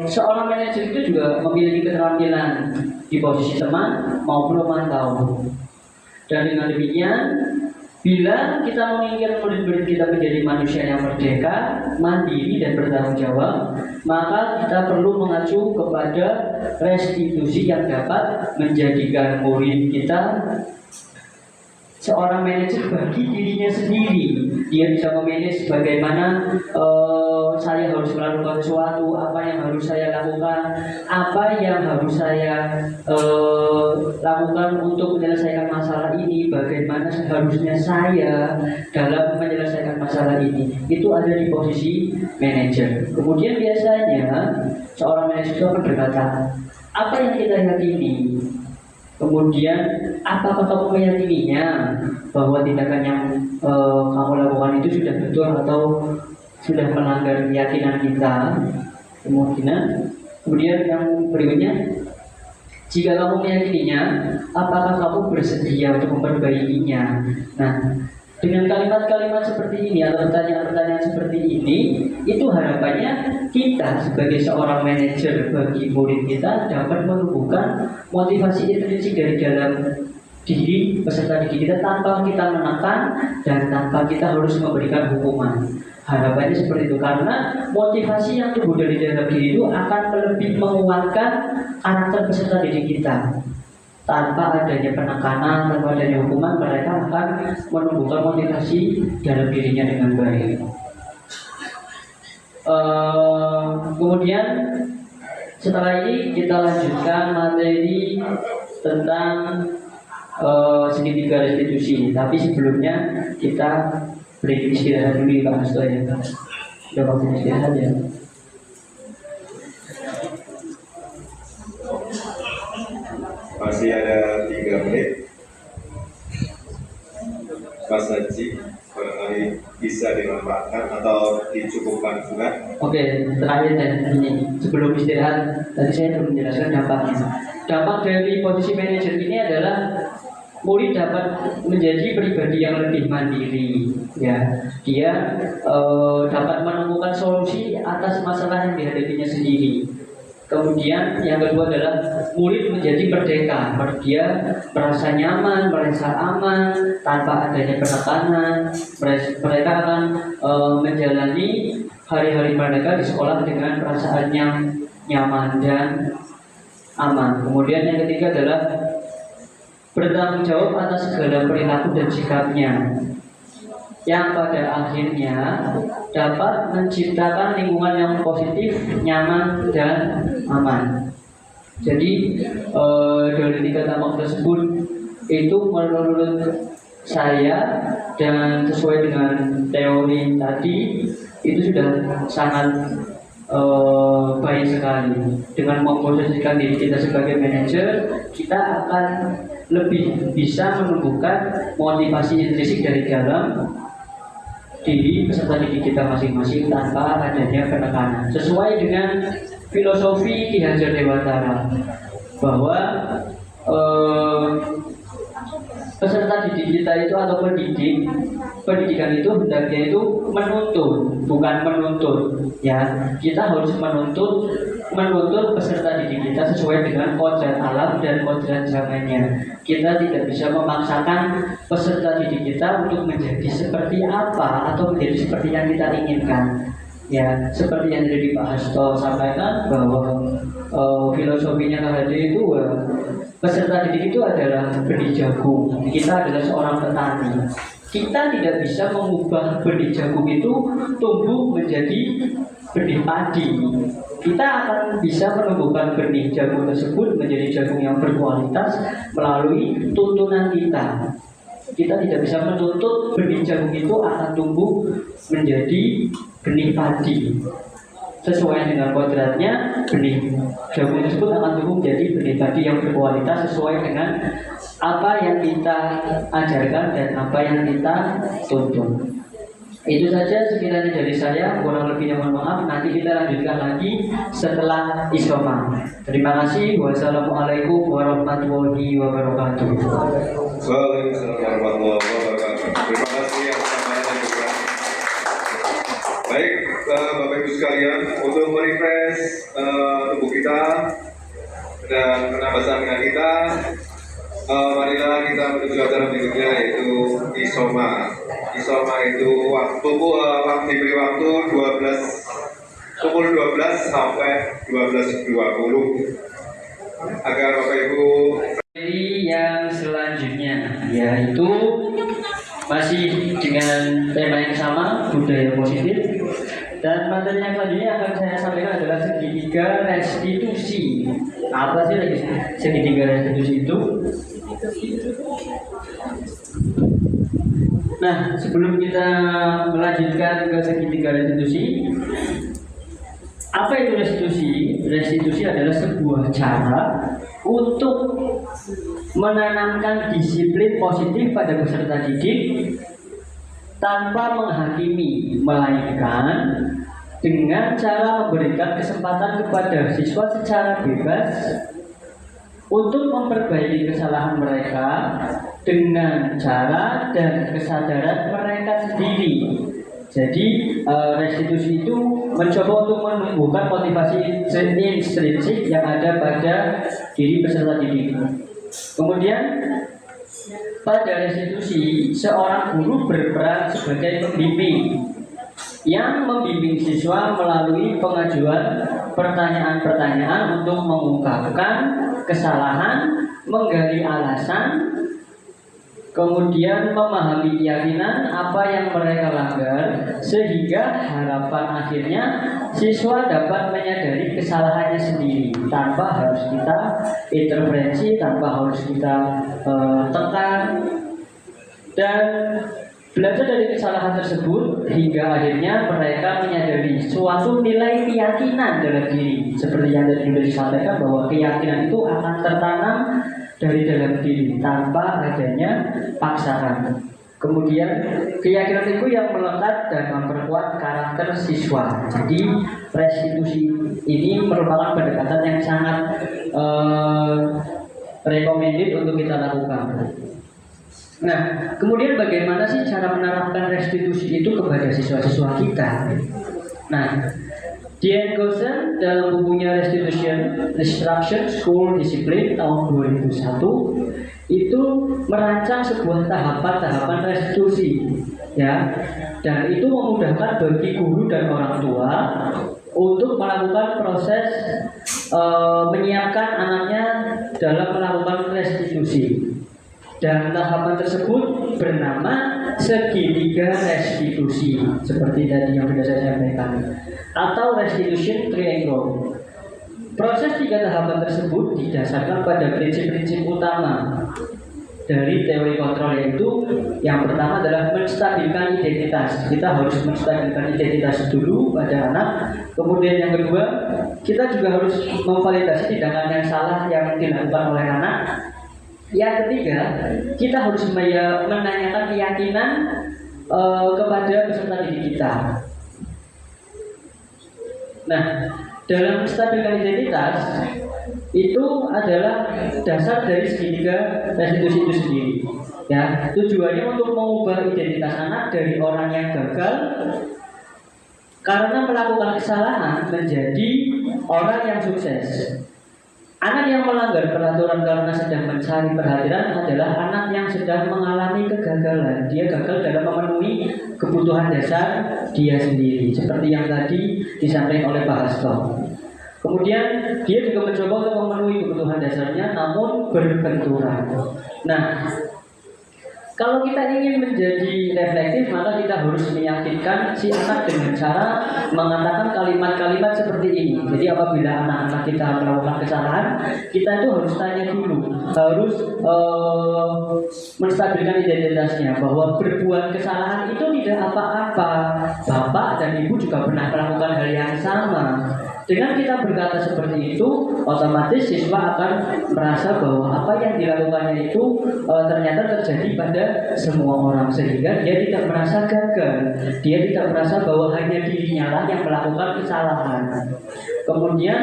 seorang manajer itu juga memiliki keterampilan di posisi teman maupun pemantau. Dan dengan demikian, bila kita menginginkan murid-murid kita menjadi manusia yang merdeka, mandiri dan bertanggung jawab, maka kita perlu mengacu kepada restitusi yang dapat menjadikan murid kita seorang manajer bagi dirinya sendiri. Dia bisa memanage bagaimana saya harus melakukan sesuatu, apa yang harus saya lakukan, apa yang harus saya lakukan untuk menyelesaikan masalah ini, bagaimana seharusnya saya dalam menyelesaikan masalah ini. Itu ada di posisi manajer. Kemudian biasanya seorang manajer itu akan berkata, apa yang kita yakini? Kemudian, apakah kamu meyakininya bahwa tindakan yang kamu lakukan itu sudah betul atau sudah melanggar keyakinan kita? Kemudian yang berikutnya, jika kamu meyakininya, apakah kamu bersedia untuk memperbaikinya? Nah, dengan kalimat-kalimat seperti ini atau pertanyaan-pertanyaan seperti ini, itu harapannya kita sebagai seorang manajer bagi murid kita dapat menumbuhkan motivasi intrinsik dari dalam diri peserta didik kita tanpa kita menekan dan tanpa kita harus memberikan hukuman. Harapannya seperti itu, karena motivasi yang tumbuh dari dalam diri itu akan lebih menguatkan karakter peserta didik kita. Tanpa adanya penekanan, tanpa adanya hukuman, mereka akan menumbuhkan motivasi dalam dirinya dengan baik. Kemudian setelah ini kita lanjutkan materi tentang segitiga restitusi. Tapi sebelumnya kita beri istirahat dulu Pak Hasto ya. Sudah waktu istirahat ya. Masih ada 3 menit. Mas Haji, barangkali bisa dimanfaatkan atau dicukupkan juga. Oke, terakhir dan ini sebelum istirahat tadi saya belum menjelaskan dampaknya. Dampak dari posisi manajer ini adalah murid dapat menjadi pribadi yang lebih mandiri, ya. Dia dapat menemukan solusi atas masalah yang dihadapinya sendiri. Kemudian yang kedua adalah murid menjadi merdeka. Dia merasa nyaman, merasa aman tanpa adanya penekanan. Mereka akan menjalani hari-hari mereka di sekolah dengan perasaan yang nyaman dan aman. Kemudian yang ketiga adalah bertanggung jawab atas segala perilaku dan sikapnya, yang pada akhirnya dapat menciptakan lingkungan yang positif, nyaman, dan aman. Jadi dari 3 dampak tersebut itu menurut saya dan sesuai dengan teori tadi itu sudah sangat baik sekali. Dengan memposisikan diri kita sebagai manajer, kita akan lebih bisa menumbuhkan motivasi intrinsik dari dalam diri peserta didik kita masing-masing tanpa adanya penekanan. Sesuai dengan filosofi Ki Hajar Dewantara bahwa peserta didik kita itu atau pendidikan itu hendaknya itu menuntun, bukan menuntut. Ya, kita harus menuntut peserta didik kita sesuai dengan kodrat alam dan kodrat zamannya. Kita tidak bisa memaksakan peserta didik kita untuk menjadi seperti apa atau menjadi seperti yang kita inginkan. Ya, seperti yang dari Pak Hasto sampaikan bahwa filosofinya KHD itu peserta didik itu adalah benih jagung. Kita adalah seorang petani. Kita tidak bisa mengubah benih jagung itu tumbuh menjadi benih padi. Kita akan bisa menumbuhkan benih jagung tersebut menjadi jagung yang berkualitas melalui tuntunan kita. Kita tidak bisa menuntut benih jagung itu akan tumbuh menjadi benih padi. Sesuai dengan kodratnya, benih jagung tersebut akan tumbuh menjadi benih padi yang berkualitas sesuai dengan apa yang kita ajarkan dan apa yang kita tuntun. Itu saja sekiranya dari saya, kurang lebihnya mohon maaf. Nanti kita lanjutkan lagi setelah isoma. Terima kasih. Wassalamualaikum warahmatullahi wabarakatuh. Waalaikumsalam warahmatullahi wabarakatuh. Terima kasih yang dan juga. Baik, Bapak Ibu sekalian, untuk merefresh tubuh kita dan menambah stamina kita, marilah kita menuju acara berikutnya yaitu isoma. Isoma itu diberi waktu pukul 12 sampai 12.20 agar Bapak Ibu. Yang selanjutnya yaitu Masih dengan tema yang sama, budaya positif. Dan materi yang selanjutnya akan saya sampaikan adalah segitiga restitusi. Apa sih segitiga restitusi itu? Nah, sebelum kita melanjutkan ke segitiga restitusi, apa itu restitusi? Restitusi adalah sebuah cara untuk menanamkan disiplin positif pada peserta didik tanpa menghakimi, melainkan dengan cara memberikan kesempatan kepada siswa secara bebas untuk memperbaiki kesalahan mereka dengan cara dan kesadaran mereka sendiri. Jadi restitusi itu mencoba untuk menumbuhkan motivasi intrinsik yang ada pada diri peserta didik. Kemudian pada restitusi, seorang guru berperan sebagai pembimbing yang membimbing siswa melalui pengajuan pertanyaan-pertanyaan untuk mengungkapkan kesalahan, menggali alasan, kemudian memahami keyakinan apa yang mereka langgar, sehingga harapan akhirnya siswa dapat menyadari kesalahannya sendiri tanpa harus kita intervensi, tanpa harus kita tekan, dan belajar dari kesalahan tersebut hingga akhirnya mereka menyadari suatu nilai keyakinan dalam diri. Seperti yang tadi sudah disampaikan bahwa keyakinan itu akan tertanam dari dalam diri tanpa adanya paksaan. Kemudian keyakinan itu yang melekat dan memperkuat karakter siswa. Jadi restitusi ini merupakan pendekatan yang sangat recommended untuk kita lakukan. Nah, kemudian bagaimana sih cara menerapkan restitusi itu kepada siswa-siswa kita? Nah, Diane Gosen dalam bukunya Restitution School Discipline tahun 2001 itu merancang sebuah tahapan-tahapan restitusi, ya, dan itu memudahkan bagi guru dan orang tua untuk melakukan proses menyiapkan anaknya dalam melakukan restitusi. Dan tahapan tersebut bernama segitiga restitusi, seperti tadi yang sudah saya sampaikan, atau restitution triangle. Proses 3 tahapan tersebut didasarkan pada prinsip-prinsip utama dari teori kontrol, yaitu yang pertama adalah menstabilkan identitas. Kita harus menstabilkan identitas dulu pada anak. Kemudian yang kedua, kita juga harus memvalidasi tindakan yang salah yang dilakukan oleh anak. Yang ketiga, kita harus menanyakan keyakinan kepada peserta didik kita. Nah, dalam menstabilkan identitas itu adalah dasar dari segitiga restitusi itu sendiri. Ya, tujuannya untuk mengubah identitas anak dari orang yang gagal karena melakukan kesalahan menjadi orang yang sukses. Anak yang melanggar peraturan karena sedang mencari perhatian adalah anak yang sedang mengalami kegagalan. Dia gagal dalam memenuhi kebutuhan dasar dia sendiri, seperti yang tadi disampaikan oleh Pak Hasto. Kemudian dia juga mencoba untuk memenuhi kebutuhan dasarnya, namun berbenturan. Nah, kalau kita ingin menjadi reflektif, maka kita harus meyakinkan si anak dengan cara mengatakan kalimat-kalimat seperti ini. Jadi apabila anak-anak kita melakukan kesalahan, kita itu harus tanya dulu, harus menstabilkan identitasnya bahwa berbuat kesalahan itu tidak apa-apa. Bapak dan ibu juga pernah melakukan hal yang sama. Dengan kita berkata seperti itu, otomatis siswa akan merasa bahwa apa yang dilakukannya itu ternyata terjadi pada semua orang, sehingga dia tidak merasa gagal. Dia tidak merasa bahwa hanya dirinya lah yang melakukan kesalahan. Kemudian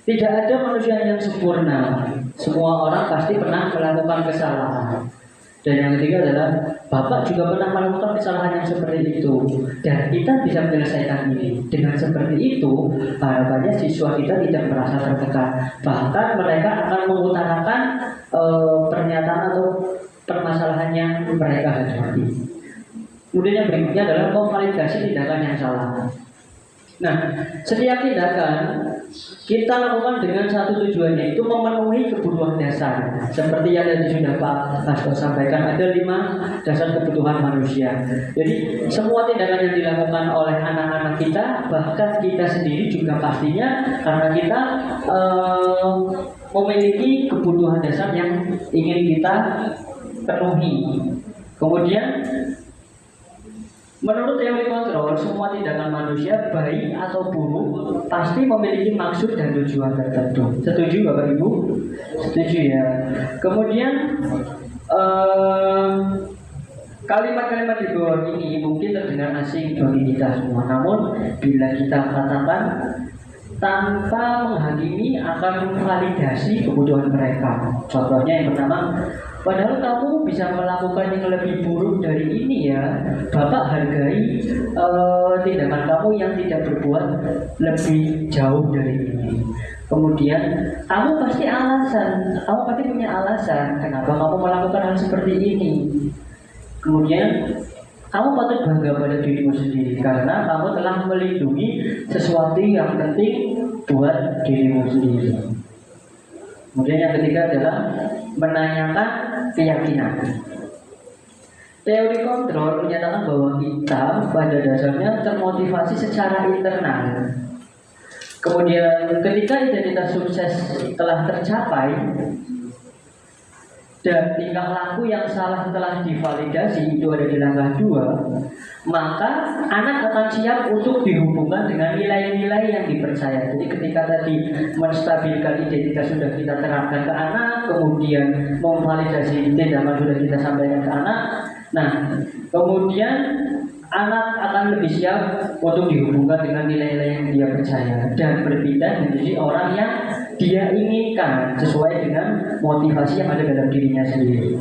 tidak ada manusia yang sempurna. Semua orang pasti pernah melakukan kesalahan. Dan yang ketiga adalah Bapak juga pernah melakukan kesalahan yang seperti itu, dan kita bisa menyelesaikan ini. Dengan seperti itu, harapannya siswa kita tidak merasa tertekan. Bahkan mereka akan mengutarakan pernyataan atau permasalahan yang mereka hadapi. Kemudian yang berikutnya adalah memvalidasi tindakan yang salah. Nah, setiap tindakan kita lakukan dengan satu tujuan, yaitu memenuhi kebutuhan dasar. Seperti yang tadi sudah Pak Hasto sampaikan, ada 5 dasar kebutuhan manusia. Jadi semua tindakan yang dilakukan oleh anak-anak kita, bahkan kita sendiri juga pastinya, karena kita memiliki kebutuhan dasar yang ingin kita penuhi. Kemudian menurut teori kontrol, semua tindakan manusia baik atau buruk pasti memiliki maksud dan tujuan tertentu. Setuju Bapak Ibu? Setuju ya. Kemudian kalimat-kalimat di bawah ini mungkin terdengar asing bagi kita semua. Namun bila kita katakan tanpa menghakimi akan memvalidasi kebutuhan mereka. Contohnya yang pertama, padahal kamu bisa melakukan yang lebih buruk dari ini ya. Bapak hargai tindakan kamu yang tidak berbuat lebih jauh dari ini. Kemudian kamu pasti punya alasan kenapa kamu melakukan hal seperti ini. Kemudian kamu patut bangga pada dirimu sendiri karena kamu telah melindungi sesuatu yang penting buat dirimu sendiri. Kemudian yang ketiga adalah menanyakan keyakinan. Teori kontrol menyatakan bahwa kita pada dasarnya termotivasi secara internal. Kemudian ketika identitas sukses telah tercapai dan tingkah laku yang salah telah divalidasi, itu ada di langkah 2, maka anak akan siap untuk dihubungkan dengan nilai-nilai yang dipercaya. Jadi ketika tadi menstabilkan identitas sudah kita terapkan ke anak, kemudian memvalidasi tindakan sudah kita sampaikan ke anak, nah kemudian anak akan lebih siap untuk dihubungkan dengan nilai-nilai yang dia percaya dan berpindah menjadi orang yang dia inginkan sesuai dengan motivasi yang ada dalam dirinya sendiri.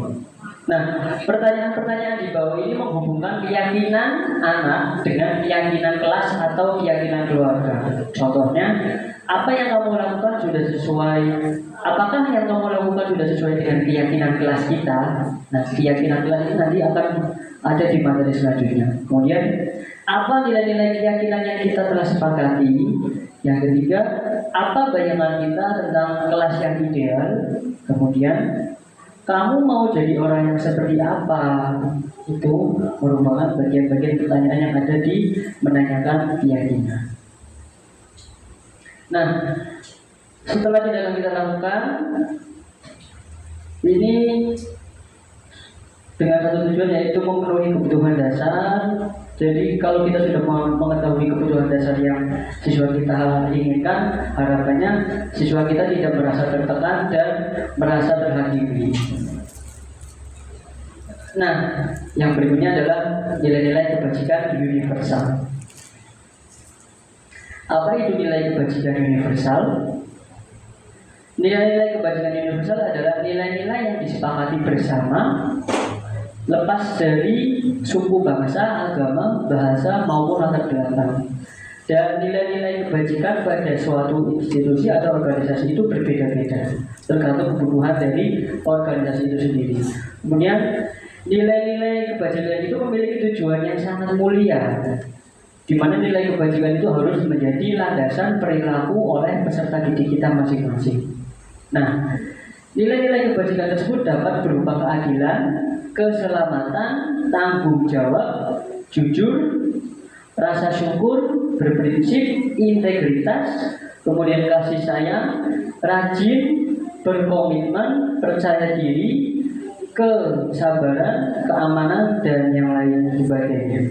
Nah, pertanyaan-pertanyaan di bawah ini menghubungkan keyakinan anak dengan keyakinan kelas atau keyakinan keluarga. Contohnya, apa yang kamu lakukan sudah sesuai? Apakah yang kamu lakukan sudah sesuai dengan keyakinan kelas kita? Nah, keyakinan kelas itu nanti akan ada di materi selanjutnya. Kemudian, apa nilai-nilai keyakinan yang kita telah sepakati? Yang ketiga, apa bayangan kita tentang kelas yang ideal? Kemudian, kamu mau jadi orang yang seperti apa? Itu merupakan bagian-bagian pertanyaan yang ada di menanyakan keyakinan. Nah, setelah tindakan kita lakukan, ini dengan satu tujuan, yaitu memenuhi kebutuhan dasar. Jadi kalau kita sudah mengetahui kebutuhan dasar yang siswa kita inginkan, harapannya siswa kita tidak merasa tertekan dan merasa terhakimi. Nah, yang berikutnya adalah nilai-nilai kebajikan universal. Apa itu nilai kebajikan universal? Nilai-nilai kebajikan universal adalah nilai-nilai yang disepakati bersama, lepas dari suku, bangsa, agama, bahasa maupun latar belakang. Dan nilai-nilai kebajikan pada suatu institusi atau organisasi itu berbeda-beda, tergantung kebutuhan dari organisasi itu sendiri. Kemudian nilai-nilai kebajikan itu memiliki tujuan yang sangat mulia, di mana nilai kebajikan itu harus menjadi landasan perilaku oleh peserta didik kita masing-masing. Nah, nilai-nilai kebajikan tersebut dapat berupa keadilan, keselamatan, tanggung jawab, jujur, rasa syukur, berprinsip, integritas, kemudian kasih sayang, rajin, berkomitmen, percaya diri, kesabaran, keamanan, dan yang lain sebagainya.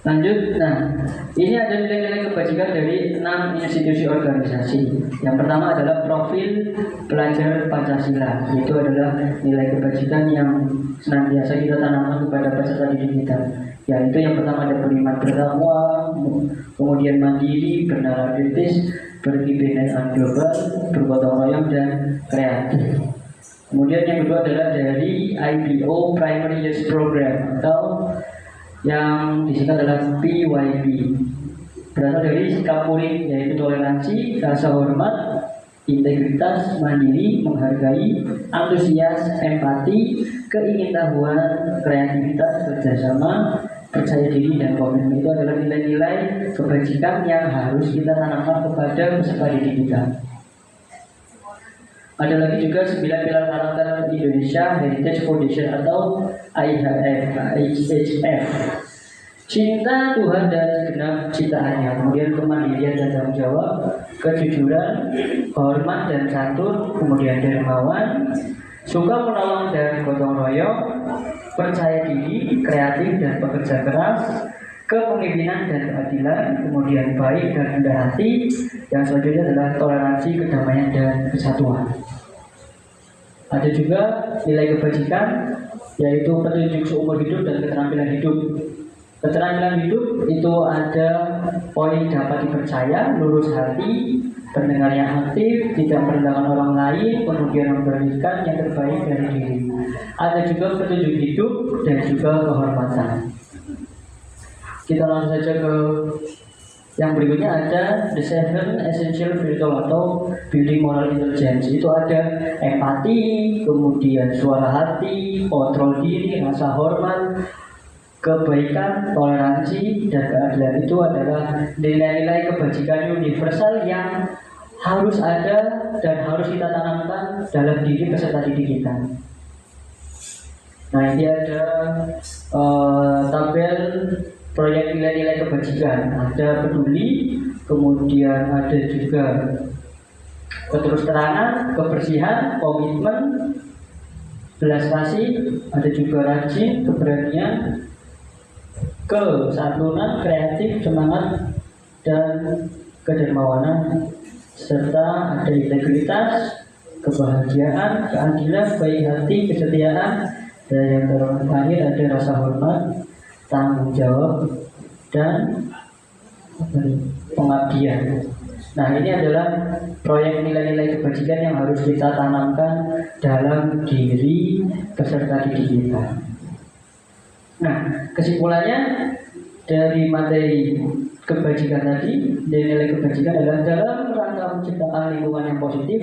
Lanjut, nah ini ada nilai-nilai kebajikan dari 6 institusi organisasi. Yang pertama adalah profil pelajar Pancasila. Itu adalah nilai kebajikan yang senantiasa kita tanamkan kepada peserta didik kita. Yaitu yang pertama ada beriman bertakwa, kemudian mandiri, bernalar kritis, berkebinekaan global, bergotong royong, dan kreatif. Kemudian yang kedua adalah dari IPO Primary Youth Program atau yang disingkat adalah PYP, berasal dari sikap murid, yaitu toleransi, rasa hormat, integritas, mandiri, menghargai, antusias, empati, keingintahuan, kreativitas, kerjasama, percaya diri, dan komitmen. Itu adalah nilai-nilai kebajikan yang harus kita tanamkan kepada peserta didik kita. Ada lagi juga 9 pilar karakter Indonesia Heritage Foundation atau IHF. Cinta Tuhan dan segenap ciptaannya, kemudian kemandirian dan tanggung jawab, kejujuran, hormat dan santun, kemudian dermawan, suka menolong dan gotong royong, percaya diri, kreatif dan pekerja keras, kepemimpinan dan keadilan, kemudian baik dan rendah hati, yang selanjutnya adalah toleransi, kedamaian dan kesatuan. Ada juga nilai kebajikan, yaitu petunjuk seumur hidup dan keterampilan hidup. Keterampilan hidup itu ada poin dapat dipercaya, lurus hati, pendengar yang aktif, tidak merendahkan orang lain, kemudian memberikan yang terbaik dari diri. Ada juga petunjuk hidup dan juga kehormatan. Kita langsung saja ke yang berikutnya. Ada The Seven Essential Virtues atau Building Moral Intelligence. Itu ada empati, kemudian suara hati, kontrol diri, rasa hormat, kebaikan, toleransi, dan keadilan. Itu adalah nilai-nilai kebajikan universal yang harus ada dan harus kita tanamkan dalam diri peserta didik kita. Nah, ini ada tabel proyek nilai-nilai kebajikan. Ada peduli, kemudian ada juga keterus-terangan, kebersihan, komitmen, belas kasih, ada juga rajin, keberanian, kesantunan, kreatif, semangat, dan kedermawanan, serta ada integritas, kebahagiaan, keadilan, baik hati, kesetiaan, dan yang terakhir ada rasa hormat, tanggung jawab, dan pengabdian. Nah, ini adalah proyek nilai-nilai kebajikan yang harus kita tanamkan dalam diri peserta didik kita. Nah, kesimpulannya dari materi kebajikan tadi, nilai-nilai kebajikan adalah dalam rangka menciptakan lingkungan yang positif,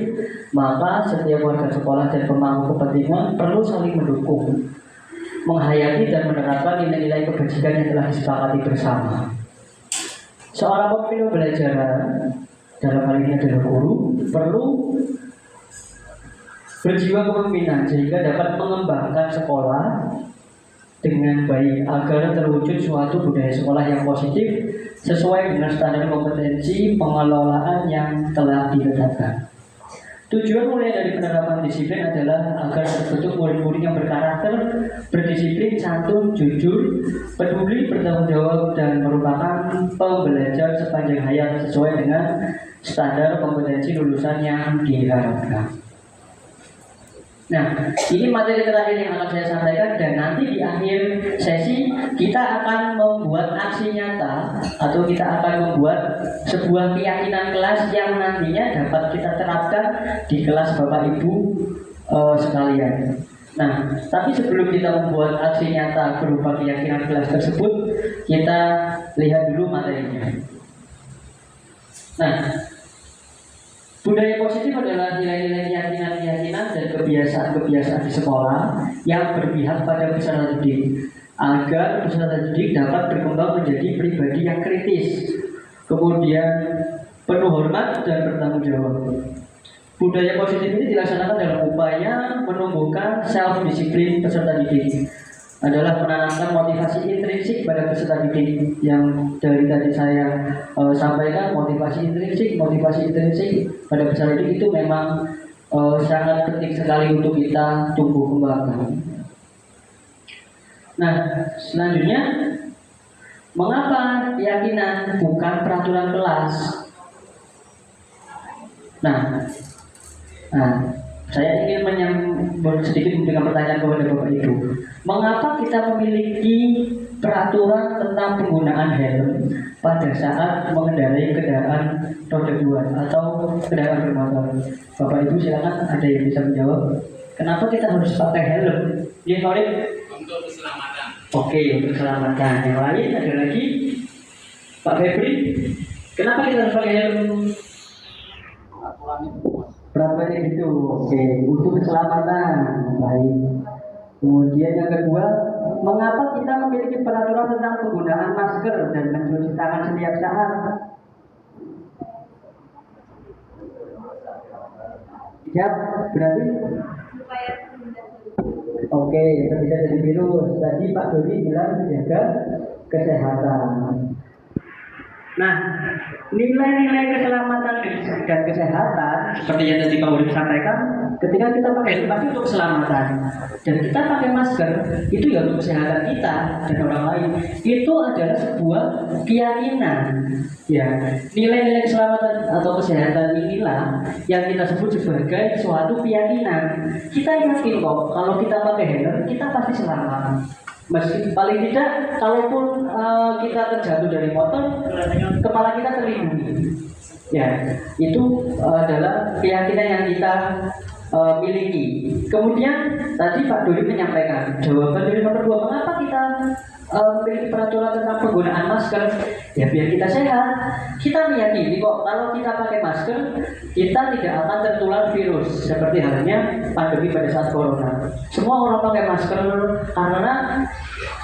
maka setiap warga sekolah dan pemangku kepentingan perlu saling mendukung, menghayati dan menerapkan nilai-nilai kebajikan yang telah disepakati bersama. Seorang pemimpin pembelajaran, dalam hal ini adalah guru, perlu berjiwa kepemimpinan sehingga dapat mengembangkan sekolah dengan baik agar terwujud suatu budaya sekolah yang positif sesuai dengan standar kompetensi pengelolaan yang telah ditetapkan. Tujuan mulai dari penerapan disiplin adalah agar terbentuk murid-murid yang berkarakter, berdisiplin, santun, jujur, peduli, bertanggung jawab, dan merupakan pembelajar sepanjang hayat sesuai dengan standar kompetensi lulusan yang diharapkan. Nah, ini materi terakhir yang akan saya sampaikan, dan nanti di akhir sesi kita akan membuat aksi nyata atau kita akan membuat sebuah keyakinan kelas yang nantinya dapat kita terapkan di kelas Bapak Ibu sekalian. Nah, tapi sebelum kita membuat aksi nyata berupa keyakinan kelas tersebut, kita lihat dulu materinya. Nah, budaya positif adalah nilai-nilai keyakinan dan kebiasaan-kebiasaan di sekolah yang berpihak pada peserta didik agar peserta didik dapat berkembang menjadi pribadi yang kritis, kemudian penuh hormat dan bertanggung jawab. Budaya positif ini dilaksanakan dalam upaya menumbuhkan self-disiplin peserta didik, adalah menanamkan motivasi intrinsik pada peserta didik yang dari tadi saya sampaikan. Motivasi intrinsik pada peserta didik itu memang sangat penting sekali untuk kita tumbuh kembangkan. Nah, selanjutnya, mengapa keyakinan bukan peraturan kelas? Nah, saya ingin sedikit memberikan pertanyaan kepada Bapak Ibu. Mengapa kita memiliki peraturan tentang penggunaan helm pada saat mengendarai kendaraan roda 2 atau kendaraan bermotor? Bapak Ibu silakan, ada yang bisa menjawab. Kenapa kita harus pakai helm? Ya, sorry. Untuk keselamatan. Oke, untuk keselamatan. Yang lain ada lagi, Pak Febri. Kenapa kita harus pakai helm? Aturan itu Peraturannya gitu. Oke, untuk keselamatan. Baik. Kemudian yang kedua, mengapa kita memiliki peraturan tentang penggunaan masker dan mencuci tangan setiap saat? Ya, berarti supaya terhindar. oke, terhindar dari virus. Tadi Pak Dodi bilang menjaga kesehatan. Nah, nilai-nilai keselamatan dan kesehatan seperti yang tadi Pak Dodi sampaikan, ketika kita pakai itu pasti untuk keselamatan, dan kita pakai masker itu ya untuk kesehatan kita dan orang lain. Itu adalah sebuah keyakinan. Ya, nilai-nilai keselamatan atau kesehatan inilah yang kita sebut sebagai suatu keyakinan. Kita yakin kok kalau kita pakai helm kita pasti selamat. Meski paling tidak, kalaupun kita terjatuh dari motor, kepala kita terlindungi. Ya, itu adalah keyakinan yang kita miliki. Kemudian tadi Pak Dodi menyampaikan jawaban dari nomor 2, mengapa kita memiliki peraturan tentang penggunaan masker? Ya biar kita sehat. Kita meyakini kok kalau kita pakai masker kita tidak akan tertular virus seperti halnya pandemi pada saat corona. Semua orang pakai masker karena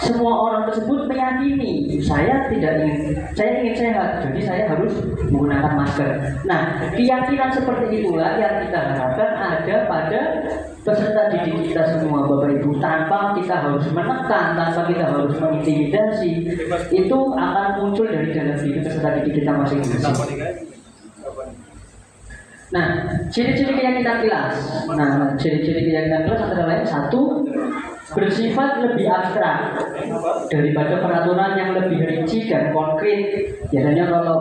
semua orang tersebut meyakini saya ingin sehat, jadi saya harus menggunakan masker. Nah, keyakinan seperti itulah yang kita harapkan ada pada peserta didik kita semua, Bapak Ibu. Tanpa kita harus menekan, tanpa kita harus mengintimidasi, itu akan muncul dari dalam diri peserta didik kita masing-masing. Nah, ciri-ciri keyakinan kelas. Nah, ciri-ciri keyakinan kelas antara lain, 1, bersifat lebih abstrak daripada peraturan yang lebih rinci dan konkret. Biasanya kalau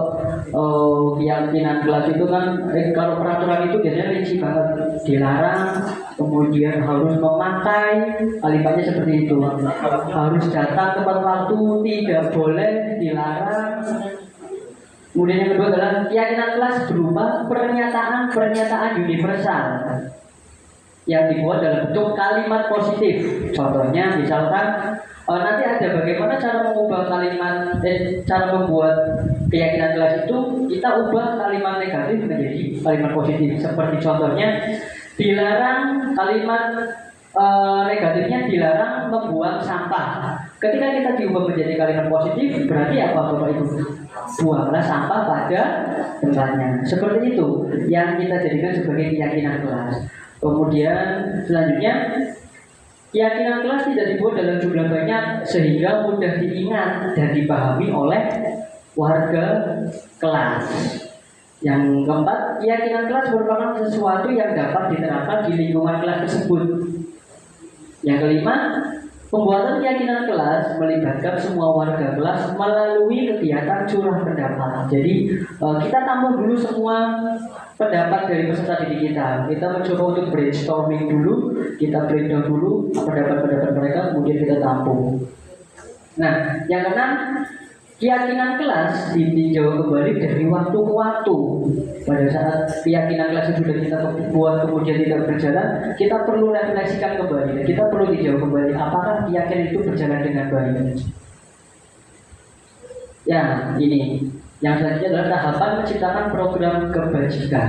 keyakinan kelas itu kan kalau peraturan itu biasanya rinci banget, dilarang, kemudian harus memakai, kalimatnya seperti itu, harus datang tepat waktu, tidak boleh, dilarang. Kemudian yang kedua adalah keyakinan kelas berupa pernyataan universal yang dibuat dalam bentuk kalimat positif. Contohnya misalkan nanti ada bagaimana cara mengubah cara membuat keyakinan kelas itu, kita ubah kalimat negatif menjadi kalimat positif. Seperti contohnya dilarang, kalimat negatifnya dilarang membuang sampah. Ketika kita diubah menjadi kalimat positif, berarti apa Bapak Ibu? Buanglah sampah pada tempatnya. Seperti itu yang kita jadikan sebagai keyakinan kelas. Kemudian selanjutnya, keyakinan kelas tidak dibuat dalam jumlah banyak sehingga mudah diingat dan dipahami oleh warga kelas. Yang keempat, keyakinan kelas merupakan sesuatu yang dapat diterapkan di lingkungan kelas tersebut. Yang kelima, pembuatan keyakinan kelas melibatkan semua warga kelas melalui kegiatan curah pendapat. Jadi kita tampung dulu semua pendapat dari peserta didik kita. Kita mencoba untuk brainstorming dulu, kita breakdown dulu pendapat-pendapat mereka, kemudian kita tampung. Nah, yang keenam, keyakinan kelas ditinjau kembali dari waktu ke waktu. Pada saat keyakinan kelas itu sudah kita buat kemudian tidak berjalan, kita perlu refleksikan kembali. Kita perlu tinjau kembali apakah keyakinan itu berjalan dengan baik. Ya, ini yang selanjutnya adalah tahapan menciptakan program kebajikan.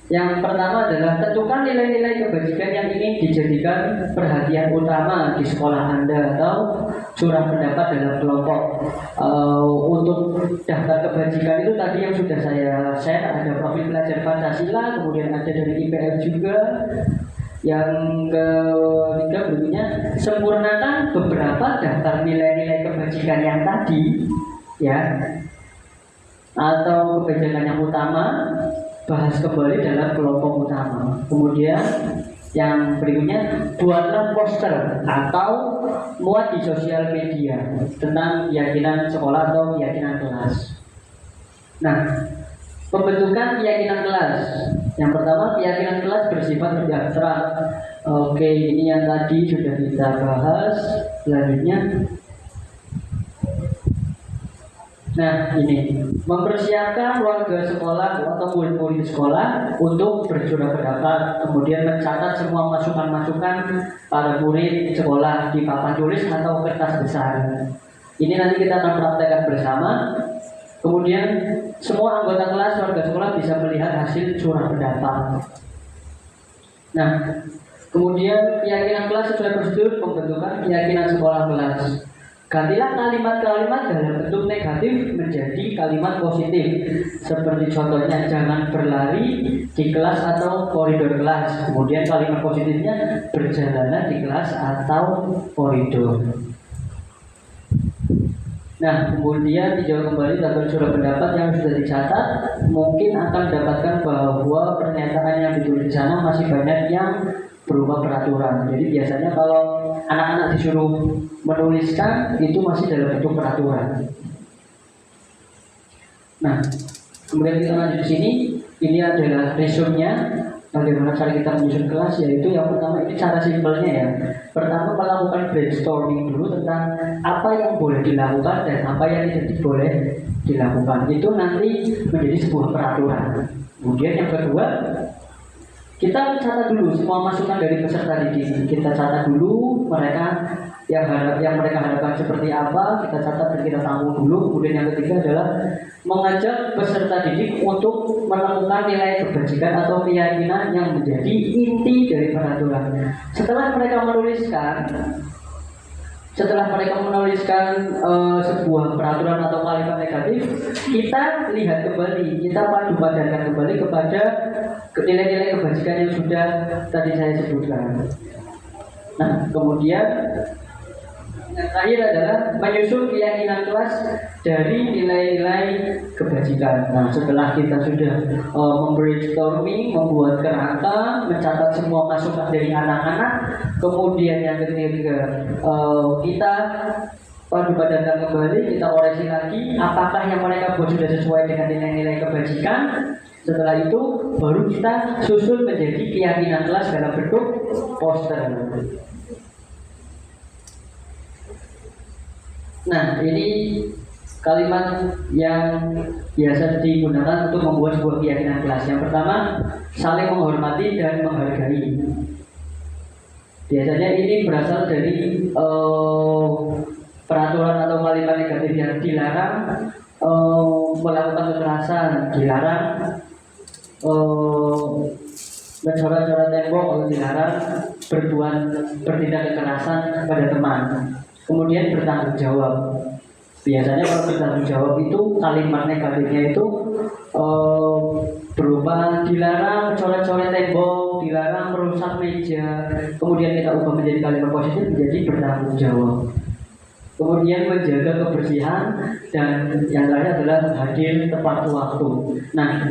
Yang pertama adalah tentukan nilai-nilai kebajikan yang ingin dijadikan perhatian utama di sekolah Anda atau curah pendapat dalam kelompok. Untuk daftar kebajikan itu tadi yang sudah saya share, ada profil pelajar Pancasila, kemudian ada dari IPF juga. Yang ketiga berikutnya, sempurnakan beberapa daftar nilai-nilai kebajikan yang tadi, ya, atau kebajikan yang utama, bahas kembali dalam kelompok utama. Kemudian yang berikutnya, buatlah poster atau muat di sosial media tentang keyakinan sekolah atau keyakinan kelas. Nah, pembentukan keyakinan kelas. Yang pertama, keyakinan kelas bersifat lebih abstrak. Oke, ini yang tadi sudah kita bahas. Selanjutnya, nah ini mempersiapkan warga sekolah atau murid-murid sekolah untuk bercurah pendapat, kemudian mencatat semua masukan-masukan para murid sekolah di papan tulis atau kertas besar. Ini nanti kita akan praktekkan bersama. Kemudian semua anggota kelas warga sekolah bisa melihat hasil curah pendapat. Nah, kemudian keyakinan kelas sesuai prosedur pembentukan keyakinan sekolah kelas. Gantilah kalimat-kalimat dalam bentuk negatif menjadi kalimat positif. Seperti contohnya, jangan berlari di kelas atau koridor kelas. Kemudian kalimat positifnya, berjalanlah di kelas atau koridor. Nah, kemudian dijawab kembali tabel curah pendapat yang sudah dicatat. Mungkin akan mendapatkan bahwa pernyataan yang ditulis di sana masih banyak yang berupa peraturan. Jadi biasanya kalau anak-anak disuruh menuliskan itu masih dalam bentuk peraturan. Nah, kemudian kita lanjut di sini. Ini adalah resume-nya bagaimana cara kita menyusun kelas, yaitu yang pertama ini cara simpelnya ya. Pertama melakukan brainstorming dulu tentang apa yang boleh dilakukan dan apa yang tidak boleh dilakukan. Itu nanti menjadi sebuah peraturan. Kemudian yang kedua, kita catat dulu semua masukan dari peserta didik. Kita catat dulu mereka yang mereka harapkan seperti apa, kita catat dan kita tampung dulu. Kemudian yang ketiga adalah mengajak peserta didik untuk menemukan nilai kebajikan atau keyakinan yang menjadi inti dari peraturan. Setelah mereka menuliskan sebuah peraturan atau kalimat negatif, kita lihat kembali, kita padu-padankan kembali kepada nilai-nilai kebajikan yang sudah tadi saya sebutkan. Nah, kemudian yang terakhir adalah menyusun keyakinan kelas dari nilai-nilai kebajikan. Nah, setelah kita sudah membrainstorming, membuat kerangka, mencatat semua masukan dari anak-anak, kemudian yang ketiga kita padu-padankan kembali, kita koreksi lagi apakah yang mereka buat sudah sesuai dengan nilai-nilai kebajikan. Setelah itu baru kita susun menjadi keyakinan kelas dalam bentuk poster. Nah, ini kalimat yang biasa digunakan untuk membuat sebuah keyakinan kelas. Yang pertama, saling menghormati dan menghargai. Biasanya ini berasal dari peraturan atau kalimat negatif yang dilarang melakukan kekerasan, dilarang mencoret-coret tembok, atau dilarang bertindak kekerasan pada teman. Kemudian bertanggung jawab. Biasanya kalau bertanggung jawab itu kalimat negatifnya itu berupa dilarang coret-coret tembok, dilarang merusak meja. Kemudian kita ubah menjadi kalimat positif menjadi bertanggung jawab. Kemudian menjaga kebersihan, dan yang terakhir adalah hadir tepat waktu. Nah,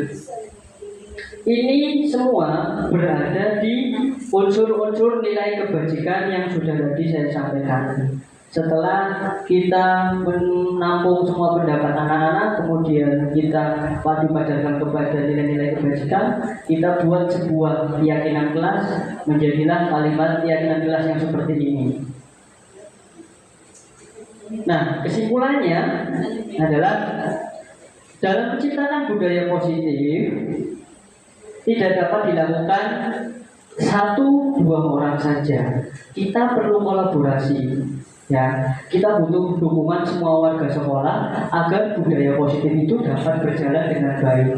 ini semua berada di unsur-unsur nilai kebajikan yang sudah tadi saya sampaikan. Setelah kita menampung semua pendapat anak-anak, kemudian kita padu-padankan kepada nilai-nilai kebajikan, kita buat sebuah keyakinan kelas, menjadilah kalimat keyakinan kelas yang seperti ini. Nah, kesimpulannya adalah dalam menciptakan budaya positif tidak dapat dilakukan 1-2 orang saja. Kita perlu kolaborasi. Ya, kita butuh dukungan semua warga sekolah agar budaya positif itu dapat berjalan dengan baik,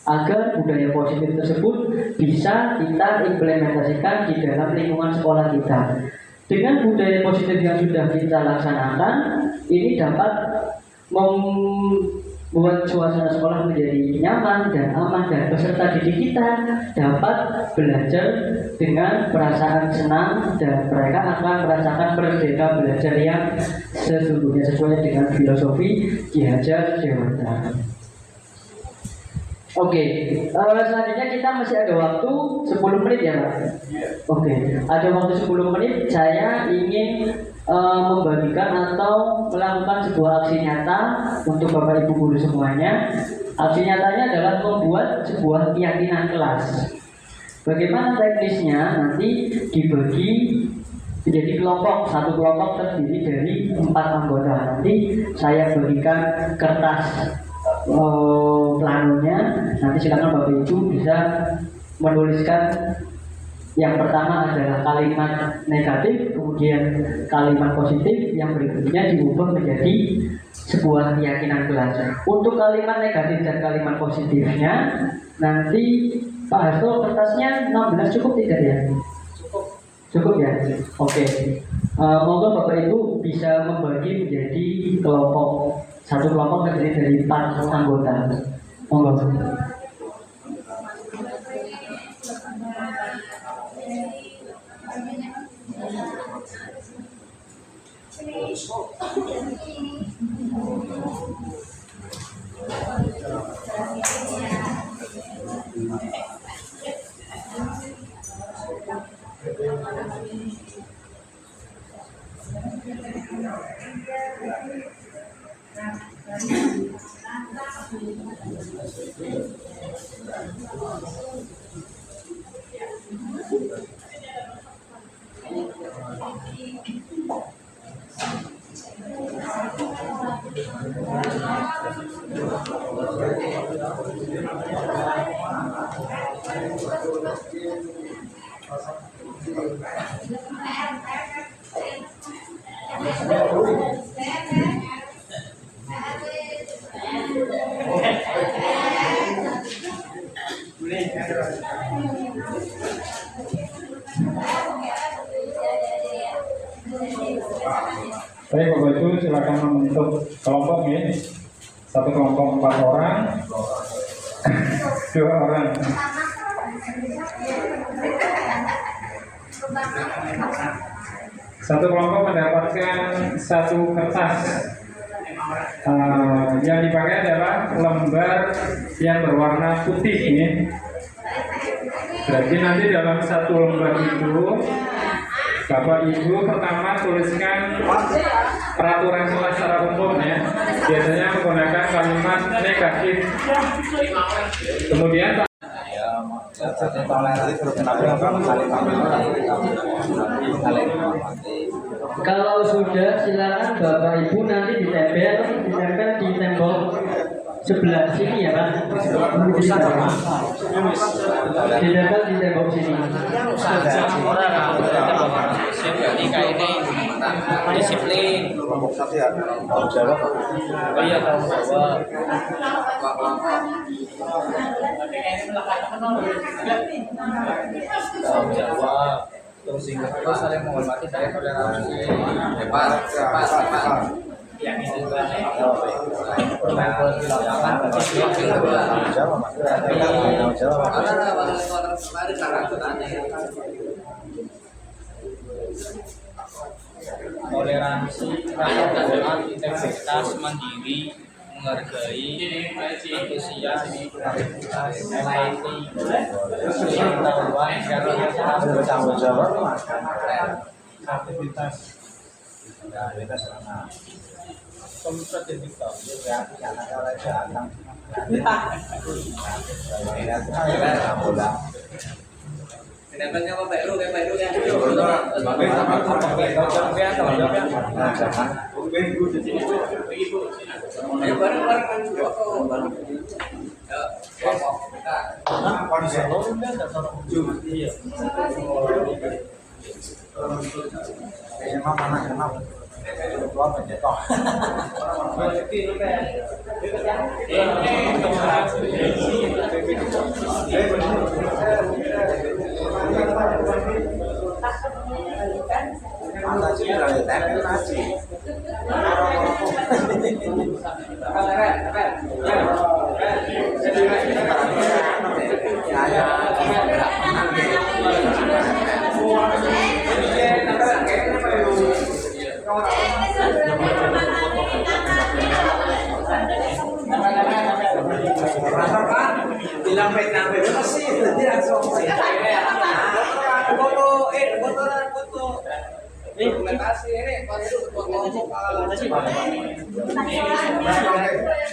agar budaya positif tersebut bisa kita implementasikan di dalam lingkungan sekolah kita. Dengan budaya positif yang sudah kita laksanakan, ini dapat membuat suasana sekolah menjadi nyaman dan aman, dan peserta didik kita dapat belajar dengan perasaan senang, dan mereka akan merasakan merdeka belajar yang sesungguhnya sesuai dengan filosofi Ki Hajar Dewantara. Oke, selanjutnya kita masih ada waktu 10 menit ya Pak? Oke, ada waktu 10 menit. Saya ingin membagikan atau melakukan sebuah aksi nyata untuk Bapak Ibu guru semuanya. Aksi nyatanya adalah membuat sebuah keyakinan kelas. Bagaimana teknisnya? Nanti dibagi menjadi kelompok. Satu kelompok terdiri dari 4 anggota. Nanti saya berikan kertas planonya. Nanti silakan Bapak Ibu bisa menuliskan Yang pertama adalah kalimat negatif, kemudian kalimat positif, yang berikutnya diubah menjadi sebuah keyakinan belajar. Untuk kalimat negatif dan kalimat positifnya, nanti Pak Hasto kertasnya 16 cukup tidak ya? Cukup ya? Oke. Monggo Bapak Ibu bisa membagi menjadi kelompok. Satu kelompok terdiri dari 4 anggota. Monggo. Baik Bapak Ibu, silakan membentuk kelompok ya. Satu kelompok 4 orang, 2 orang. Satu kelompok mendapatkan 1 kertas. Yang dipakai adalah lembar yang berwarna putih ini. Berarti nanti dalam 1 lembar itu Bapak Ibu pertama tuliskan peraturan kelas secara umum ya. Biasanya menggunakan kalimat negatif. Kemudian kalau sudah silakan Bapak Ibu nanti ditempel di tembok sebelah sini ya Pak. Ditempel di tembok sini. Disiplin. Oh iya, tahu Jawa. Tahu Jawa. Terus ingat terus saling menghormati, saling toleransi. Lepas. Yang itu toleransi, rasa keadilan, integritas, mandiri, menghargai, antusias, empati, pengetahuan, kreativitas, bertanggung jawab, aktivitas, Kenapa apa Pak Ru ya?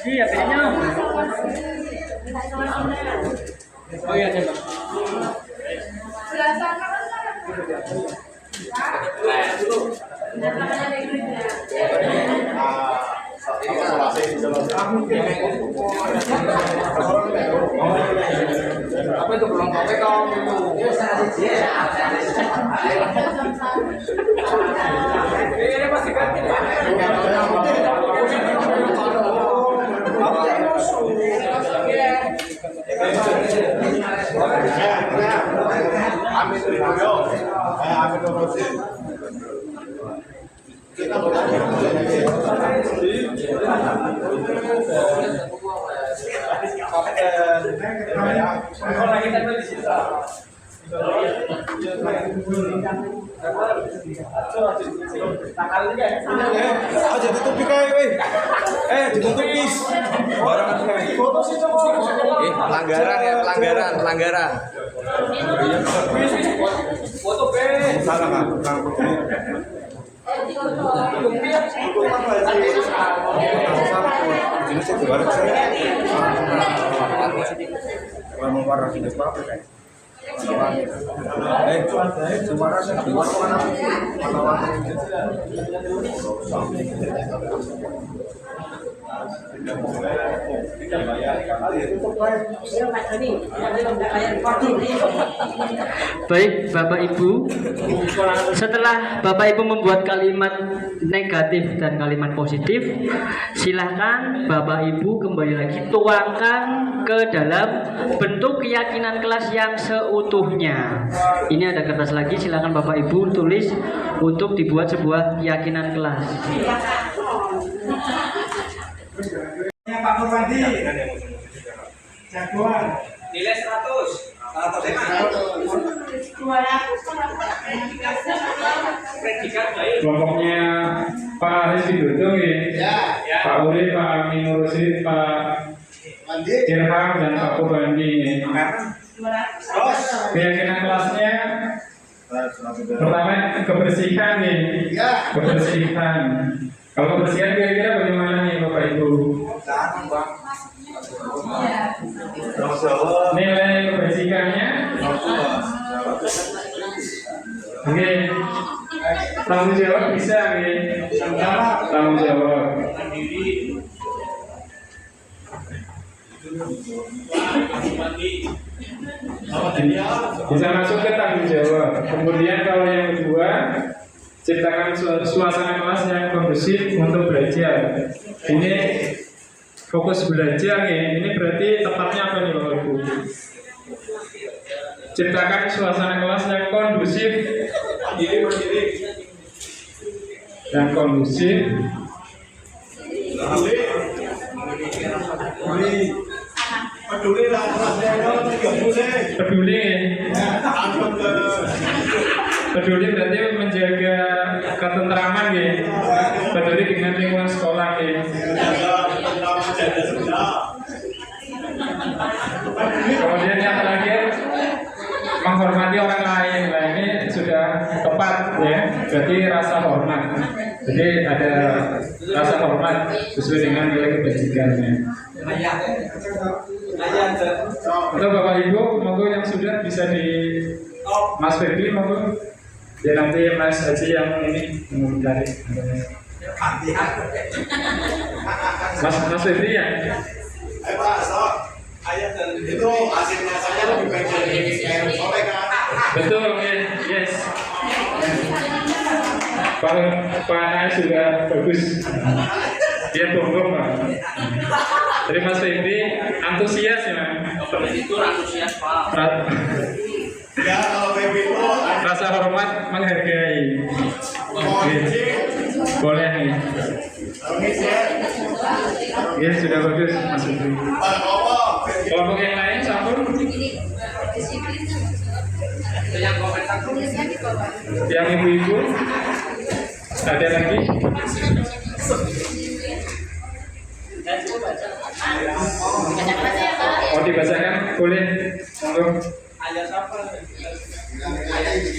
Iya, kayaknya. Oh iya, coba. Apa itu belum kopi kau? Ini pasti kan. Aja tutupi kae weh. Ditutupi. Barang Pelanggaran ya, pelanggaran. Foto pe. salah kan. Ini sih barang saya. Mau warna ini berapa kan? Suara saya keluar mana? Baik, Bapak Ibu, setelah Bapak Ibu membuat kalimat negatif dan kalimat positif, silahkan Bapak Ibu kembali lagi tuangkan ke dalam bentuk keyakinan kelas yang seutuhnya. Ini ada kertas lagi, silahkan Bapak Ibu tulis untuk dibuat sebuah keyakinan kelas. Pak Purwadi. Jagoan. Nilai 100. Kelompoknya Pak Aris Widodo ya, Pak Uri, Pak Amin Rusid, Pak Irham dan Pak Purwadi. Keyakinan kelasnya pertama kebersihan nih, kebersihan. Kalau kebersihan kira-kira bagaimana nih Bapak Ibu? Nilai kebersihannya? Oke. Tanggung jawab bisa nih. Tanggung jawab. Bisa masuk ke tanggung jawab. Kemudian kalau yang kedua, ciptakan suasana kelas yang kondusif untuk belajar. Ini fokus belajar nih. Ini berarti tepatnya apa nih Bapak Ibu? Ciptakan suasana kelas yang kondusif. Yang kondusif. Peduli. Peduli berarti menjaga ketentraman ya. Peduli dengan lingkungan sekolah ya. Kemudian yang terakhir menghormati orang lain. Nah ini sudah tepat ya. Berarti rasa hormat. Jadi ada rasa hormat sesuai dengan nilai kebajikannya. Untuk Bapak Ibu, monggo yang sudah bisa di Mas Febri monggo. Ya nanti Mas Haji yang ini mencari. Mas Febri ya. Pak, so itu hasilnya saya lebih baik dari yang sore kan? Betul, yes. Pak Anies juga bagus. Dia bonggong Pak. Jadi Mas Febri antusias ya. Itu antusias Pak. Ya kalau baby itu Rasa hormat menghargai. Boleh nih. Ya sudah bagus Mas Febri. Kelompok yang lain sampun. Yang ibu-ibu ada lagi? Oh dibacakan boleh. Monggo.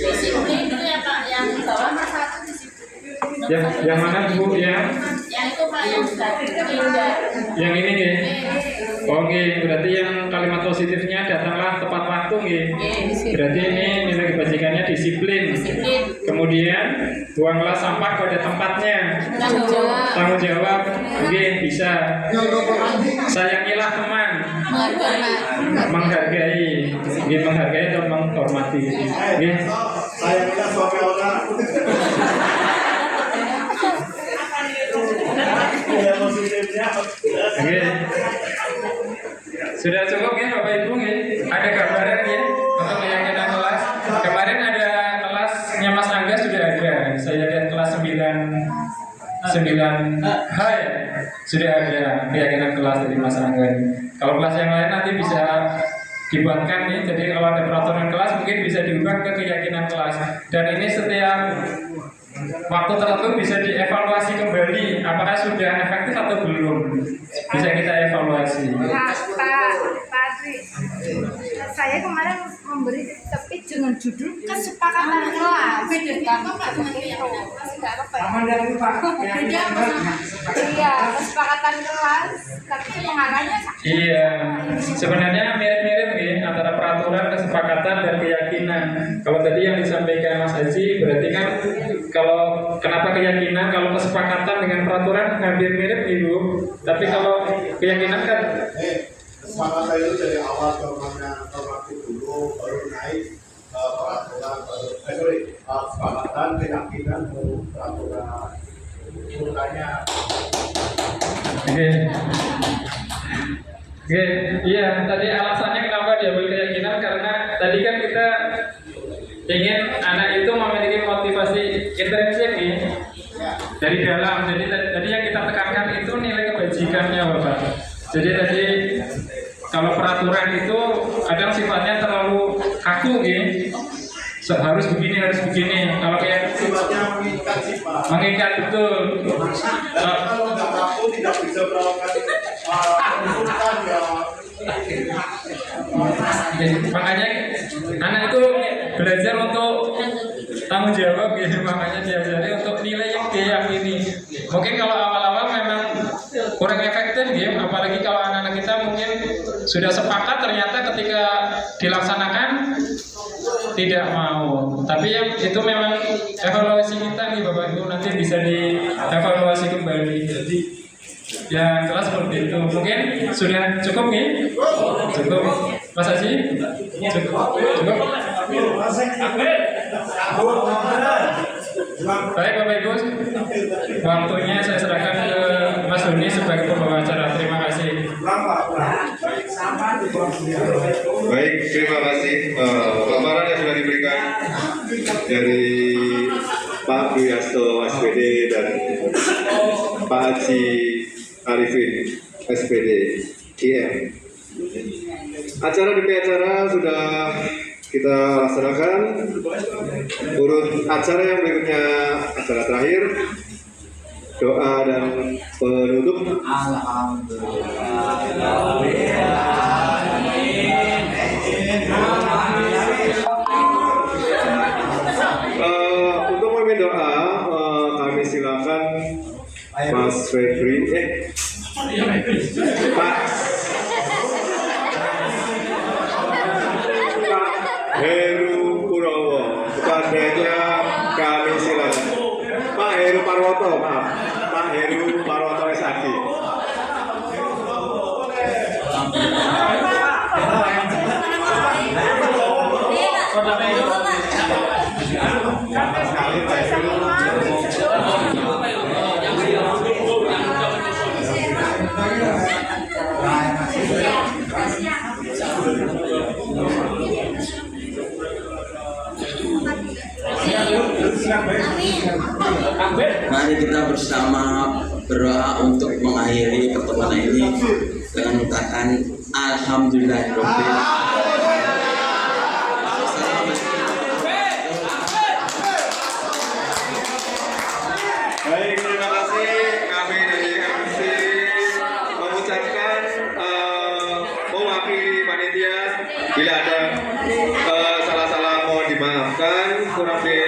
Disiplin itu ya Pak, yang bawah nomor 1 disiplin. Yang mana Bu? Yang itu Pak yang sudah pindah. yang ini nih. Oke, berarti yang kalimat positifnya datanglah tepat waktu nih. Berarti ini nilai kebajikannya disiplin. Kemudian buanglah sampah pada tempatnya. Tanggung jawab. Oke, bisa. Sayangilah teman. Menghargai. Menghargai atau menghormati. Oke. Saya punya suami orang. Ya positifnya. Oke. Sudah cukup ya Bapak Ibu ya? Ada gambaran ya untuk keyakinan kelas. Kemarin ada kelasnya Mas Angga sudah ada. Saya lihat kelas 9H ya. Sudah ada keyakinan kelas dari Mas Angga. Kalau kelas yang lain nanti bisa dibuatkan nih. Jadi kalau ada peraturan kelas mungkin bisa diubah ke keyakinan kelas. Dan ini setiap waktu tertentu bisa dievaluasi kembali apakah sudah efektif atau belum, bisa kita evaluasi. Pak Adri, saya kemarin memberi topik dengan judul kesepakatan kelas. Beda apa Iya, kesepakatan kelas, tapi pengarahnya Iya, sebenarnya mirip-mirip ya antara peraturan, kesepakatan, dan keyakinan. Kalau tadi yang disampaikan Mas Haji berarti kan kalau kenapa keyakinan, kalau kesepakatan dengan peraturan hampir mirip Ibu. Tapi kalau keyakinan kan Kesepakatan itu dari awal normatif dulu, baru naik peraturan, kesepakatan, keyakinan, baru peraturan. Urutannya. Oke, iya tadi alasannya kenapa diambil keyakinan karena tadi kan kita ingin anak itu memiliki motivasi intrinsik nih dari dalam. Jadi tadi yang kita tekankan itu nilai kebajikannya Bapak. Jadi tadi kalau peraturan itu kadang sifatnya terlalu kaku nih. Harus begini. Kalau kayak Sifatnya mengikat sifat. mengikat betul. Dan kalau nggak kaku tidak bisa melakukan urutan ya. Makanya anak itu belajar untuk tanggung jawab gitu, makanya diajari untuk nilai yang diyakini. Mungkin kalau awal-awal memang kurang efektif gitu, apalagi kalau anak-anak kita mungkin sudah sepakat ternyata ketika dilaksanakan tidak mau. Tapi yang itu memang evaluasi kita nih Bapak Ibu, nanti bisa dievaluasi kembali. Jadi ya kelas seperti itu. Mungkin sudah cukup nih? Cukup. Mas Haji? Cukup. Baik Bapak Ibu, waktunya saya serahkan ke Mas Doni sebagai pembawa acara. Terima kasih. Baik, terima kasih. Paparan yang sudah diberikan dari Pak Dwi Hasto SPD dan Pak Haji Arifin SPD IM. Acara demi acara sudah kita laksanakan. Urut acara yang berikutnya, acara terakhir, doa dan penutup. Untuk memimpin doa, kami silakan Mas Febri, Pak Heru Purwowo. Kepadanya kami silakan Pak Heru Parwoto, maaf, Pak Heru Parwoto SAG. Mari kita bersama berdoa untuk mengakhiri pertemuan ini dengan mengatakan Alhamdulillahirabbil Baik, terima kasih. Kami dari MC mengucapkan mewakili panitia bila ada salah-salah mohon dimaafkan, kurang lebih